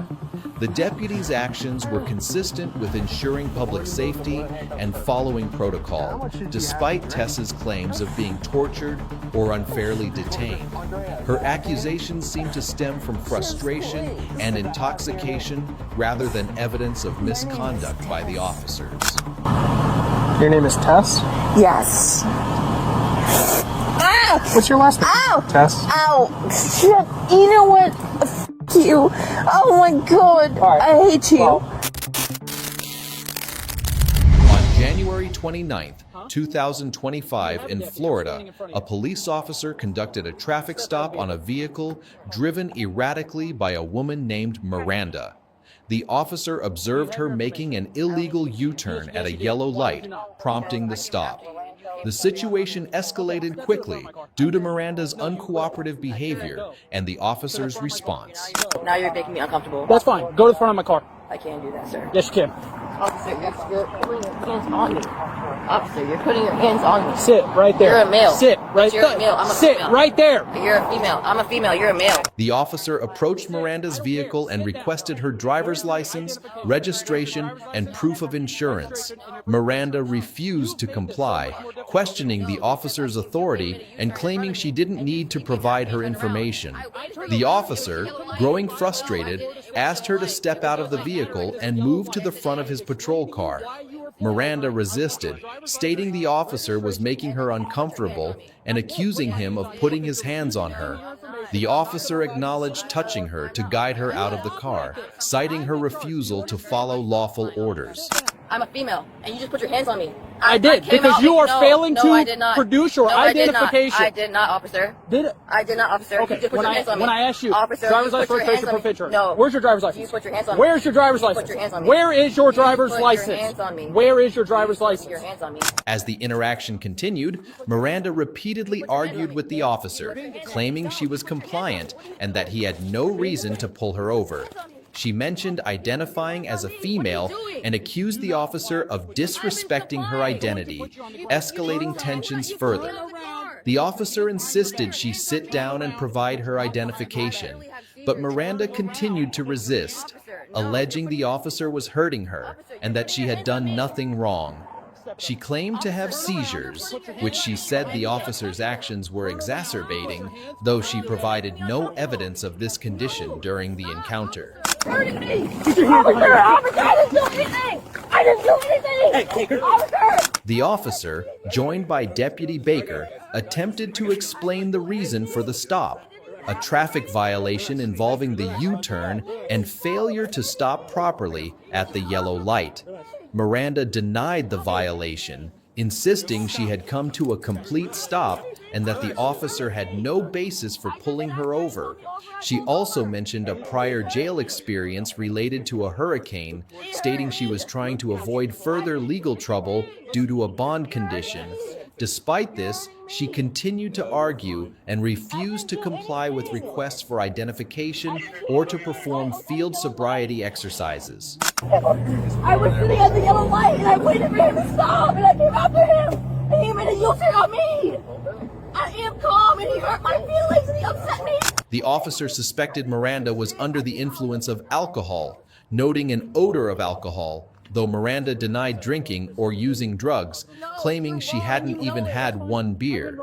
The deputies' actions were consistent with ensuring public safety and following protocol, despite Tessa's claims of being tortured or unfairly detained. Her accusations seemed to stem from frustration and intoxication rather than evidence of misconduct by the officers. Your name is Tess? Yes. Ow! What's your last name? Ow! Tess? Ow! Shit! You know what? F you! Oh my God! I hate you! On January 29th, 2025 in Florida, a police officer conducted a traffic stop on a vehicle driven erratically by a woman named Miranda. The officer observed her making an illegal U-turn at a yellow light, prompting the stop. The situation escalated quickly due to Miranda's uncooperative behavior and the officer's response. Now you're making me uncomfortable. That's fine. Go to the front of my car. I can't do that, sir. Yes, you can. Officer, you're putting your hands on me. Officer, you're putting your hands on me. Sit right there. You're a male. Sit right You're there. a male. I'm a Sit female. right there. You're a female. I'm a female. You're a male. The officer approached Miranda's vehicle and requested her driver's license, registration, and proof of insurance. Miranda refused to comply, questioning the officer's authority and claiming she didn't need to provide her information. The officer, growing frustrated, asked her to step out of the vehicle and move to the front of his patrol car. Miranda resisted, stating the officer was making her uncomfortable and accusing him of putting his hands on her. The officer acknowledged touching her to guide her out of the car, citing her refusal to follow lawful orders. I'm a female, and you just put your hands on me. I did, because you are failing I to did not. produce your identification. I did not, officer. I did not, officer. Okay, You just put your hands on me. when I asked you, officer, driver's you license, put your hands registration, on me. proof of insurance. No. Where's your driver's license? You put your hands on me. Where's your driver's You license? put your hands on me. Where is your driver's put license? Your hands on me. Where is your driver's license? Your hands on me. As the interaction continued, Miranda repeatedly argued with the officer, claiming she was compliant and that he had no reason to pull her over. She mentioned identifying as a female and accused the officer of disrespecting her identity, escalating tensions further. The officer insisted she sit down and provide her identification, but Miranda continued to resist, alleging the officer was hurting her and that she had done nothing wrong. She claimed to have seizures, which she said the officer's actions were exacerbating, though she provided no evidence of this condition during the encounter. Hurting me! Officer, I didn't do anything! I didn't do anything! Officer! The officer, joined by Deputy Baker, attempted to explain the reason for the stop, a traffic violation involving the U-turn and failure to stop properly at the yellow light. Miranda denied the violation, insisting she had come to a complete stop and that the officer had no basis for pulling her over. She also mentioned a prior jail experience related to a hurricane, stating she was trying to avoid further legal trouble due to a bond condition. Despite this, she continued to argue and refused to comply with requests for identification or to perform field sobriety exercises. I was sitting at the yellow light and I waited for him to stop and I came after him and he made a U-turn on me. I am calm and he hurt my feelings and he upset me. The officer suspected Miranda was under the influence of alcohol, noting an odor of alcohol, though Miranda denied drinking or using drugs, claiming she hadn't even had one beer.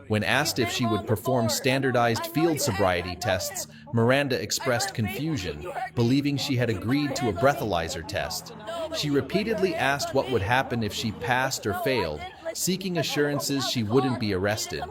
When asked if she would perform standardized field sobriety tests, Miranda expressed confusion, believing she had agreed to a breathalyzer test. She repeatedly asked what would happen if she passed or failed, seeking assurances she wouldn't be arrested.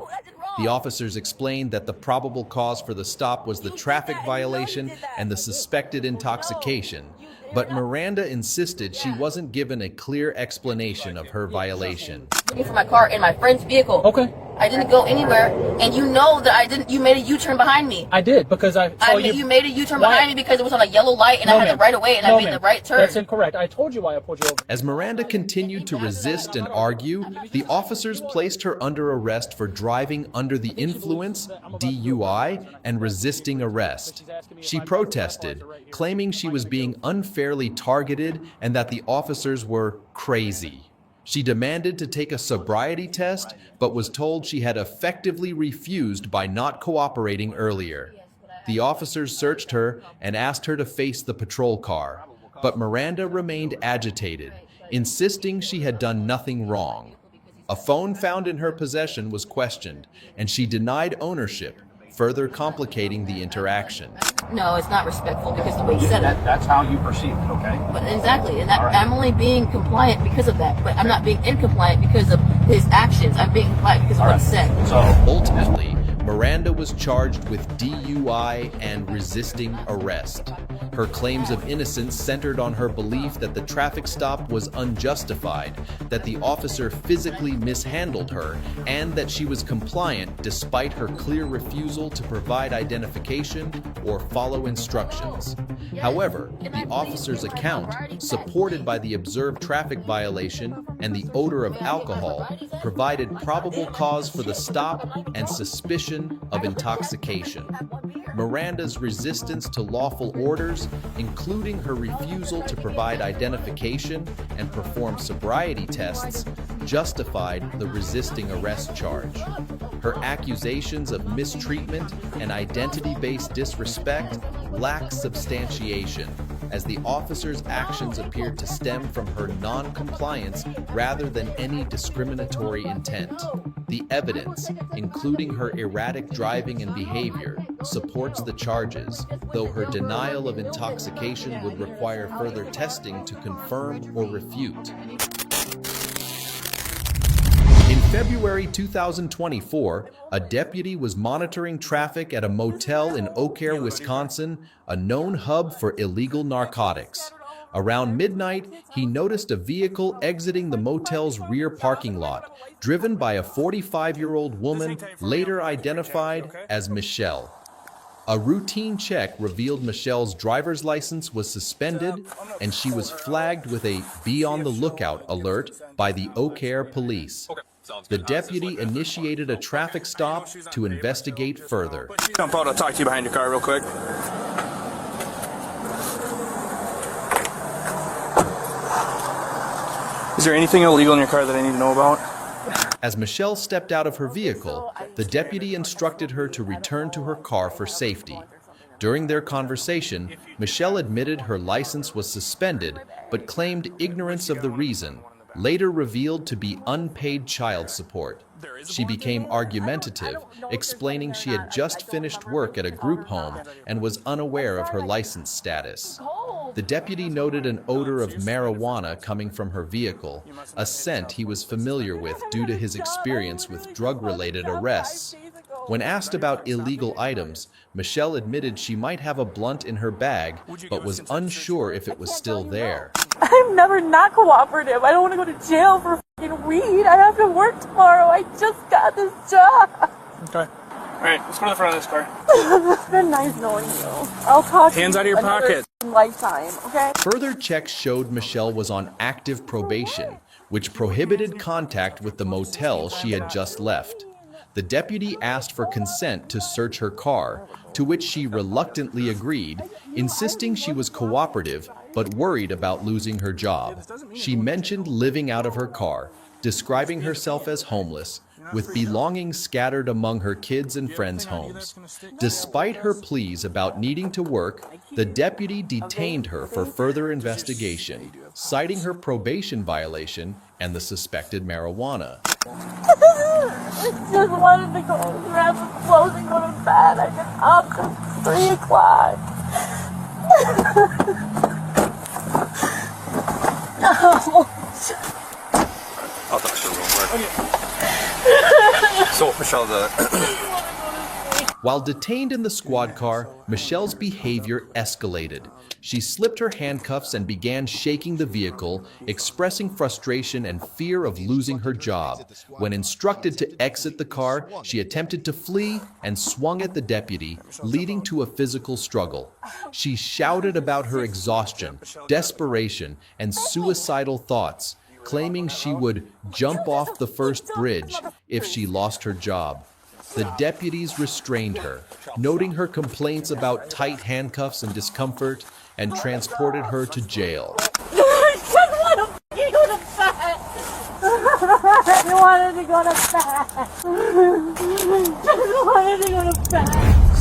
The officers explained that the probable cause for the stop was the traffic violation and the suspected intoxication, but Miranda insisted she wasn't given a clear explanation of her violation. Looking for my car in my friend's vehicle. Okay. I didn't go anywhere, and you know that I didn't. You made a U-turn behind me. I did, because I saw you. You made a U-turn behind me because it was on a yellow light, and I had the right of way, and I made the right turn. That's incorrect. I told you why I pulled you over. As Miranda continued to resist and argue, the officers placed her under arrest for driving under the influence, DUI, and resisting arrest. She protested, claiming she was being unfairly targeted and that the officers were crazy. She demanded to take a sobriety test, but was told she had effectively refused by not cooperating earlier. The officers searched her and asked her to face the patrol car, but Miranda remained agitated, insisting she had done nothing wrong. A phone found in her possession was questioned, and she denied ownership, further complicating the interaction. No, it's not respectful because the way he said it. That's how you perceive it, okay? But exactly, and that, I'm only being compliant because of that. But I'm not being incompliant because of his actions. I'm being compliant because of what he said. So ultimately, Miranda was charged with DUI and resisting arrest. Her claims of innocence centered on her belief that the traffic stop was unjustified, that the officer physically mishandled her, and that she was compliant despite her clear refusal to provide identification or follow instructions. However, the officer's account, supported by the observed traffic violation and the odor of alcohol, provided probable cause for the stop and suspicion of intoxication. Miranda's resistance to lawful orders, including her refusal to provide identification and perform sobriety tests, justified the resisting arrest charge. Her accusations of mistreatment and identity-based disrespect lack substantiation, as the officer's actions appeared to stem from her non-compliance rather than any discriminatory intent. The evidence, including her erratic driving and behavior, supports the charges, though her denial of intoxication would require further testing to confirm or refute. In February 2024, a deputy was monitoring traffic at a motel in Eau Claire, Wisconsin, a known hub for illegal narcotics. Around midnight, he noticed a vehicle exiting the motel's rear parking lot, driven by a 45-year-old woman later identified as Michelle. A routine check revealed Michelle's driver's license was suspended, and she was flagged with a "Be on the lookout" alert by the Eau Claire police. The deputy initiated a traffic stop to investigate further. Jump out, I'll talk to you behind your car real quick. Is there anything illegal in your car that I need to know about? As Michelle stepped out of her vehicle, the deputy instructed her to return to her car for safety. During their conversation, Michelle admitted her license was suspended, but claimed ignorance of the reason, later revealed to be unpaid child support. She became argumentative, explaining she had just finished work at a group home and was unaware of her license status. The deputy noted an odor of marijuana coming from her vehicle, a scent he was familiar with due to his experience with drug-related arrests. When asked about illegal items, Michelle admitted she might have a blunt in her bag, but was unsure if it was still there. I'm never not cooperative. I don't want to go to jail for fucking weed. I have to work tomorrow. I just got this job. Okay. Alright, let's go to the front of this car. It's been nice knowing you. I'll talk to you Hands out of your another pocket. lifetime, okay? Further checks showed Michelle was on active probation, which prohibited contact with the motel she had just left. The deputy asked for consent to search her car, to which she reluctantly agreed, insisting she was cooperative but worried about losing her job. She mentioned living out of her car, describing herself as homeless, with belongings scattered among her kids' and friends' homes. Despite her pleas about needing to work, the deputy detained her for further investigation, citing her probation violation and the suspected marijuana. I just wanted to go grab some clothes and go to bed. I've been up since 3 o'clock. I'll talk to her real quick. So, Michelle, While detained in the squad car, Michelle's behavior escalated. She slipped her handcuffs and began shaking the vehicle, expressing frustration and fear of losing her job. When instructed to exit the car, she attempted to flee and swung at the deputy, leading to a physical struggle. She shouted about her exhaustion, desperation, and suicidal thoughts, claiming she would jump off the first bridge if she lost her job. The deputies restrained her, noting her complaints about tight handcuffs and discomfort, and transported her to jail. I just want to go to bed. I wanted to go to bed. Just wanted to go to bed.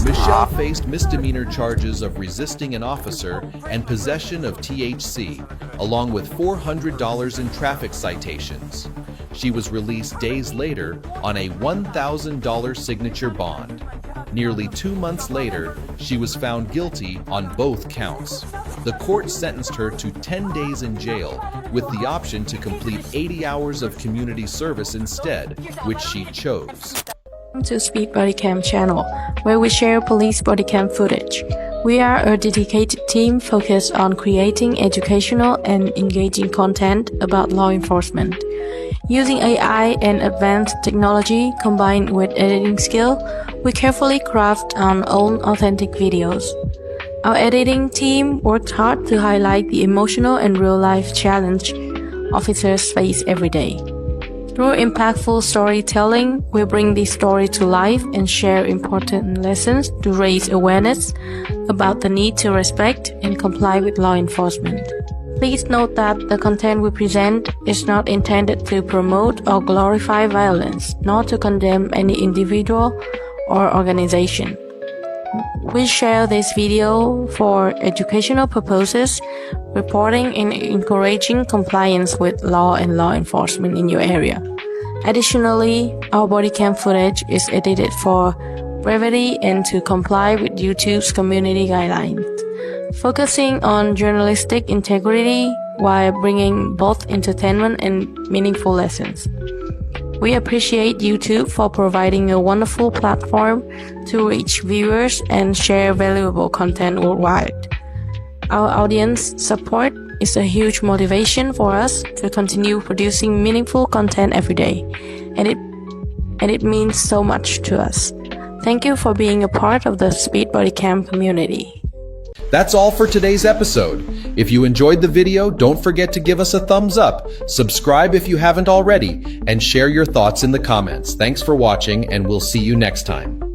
Michelle faced misdemeanor charges of resisting an officer and possession of THC, along with $400 in traffic citations. She was released days later on a $1,000 signature bond. Nearly 2 months later, she was found guilty on both counts. The court sentenced her to 10 days in jail, with the option to complete 80 hours of community service instead, which she chose. Welcome to Speed Bodycam channel, where we share police bodycam footage. We are a dedicated team focused on creating educational and engaging content about law enforcement. Using AI and advanced technology combined with editing skill, we carefully craft our own authentic videos. Our editing team worked hard to highlight the emotional and real-life challenge officers face every day. Through impactful storytelling, we bring this story to life and share important lessons to raise awareness about the need to respect and comply with law enforcement. Please note that the content we present is not intended to promote or glorify violence, nor to condemn any individual or organization. We share this video for educational purposes, reporting and encouraging compliance with law and law enforcement in your area. Additionally, our body cam footage is edited for brevity and to comply with YouTube's community guidelines, focusing on journalistic integrity while bringing both entertainment and meaningful lessons. We appreciate YouTube for providing a wonderful platform to reach viewers and share valuable content worldwide. Our audience support is a huge motivation for us to continue producing meaningful content every day, and it means so much to us. Thank you for being a part of the Speed Body Cam community. That's all for today's episode. If you enjoyed the video, don't forget to give us a thumbs up, subscribe if you haven't already, and share your thoughts in the comments. Thanks for watching, and we'll see you next time.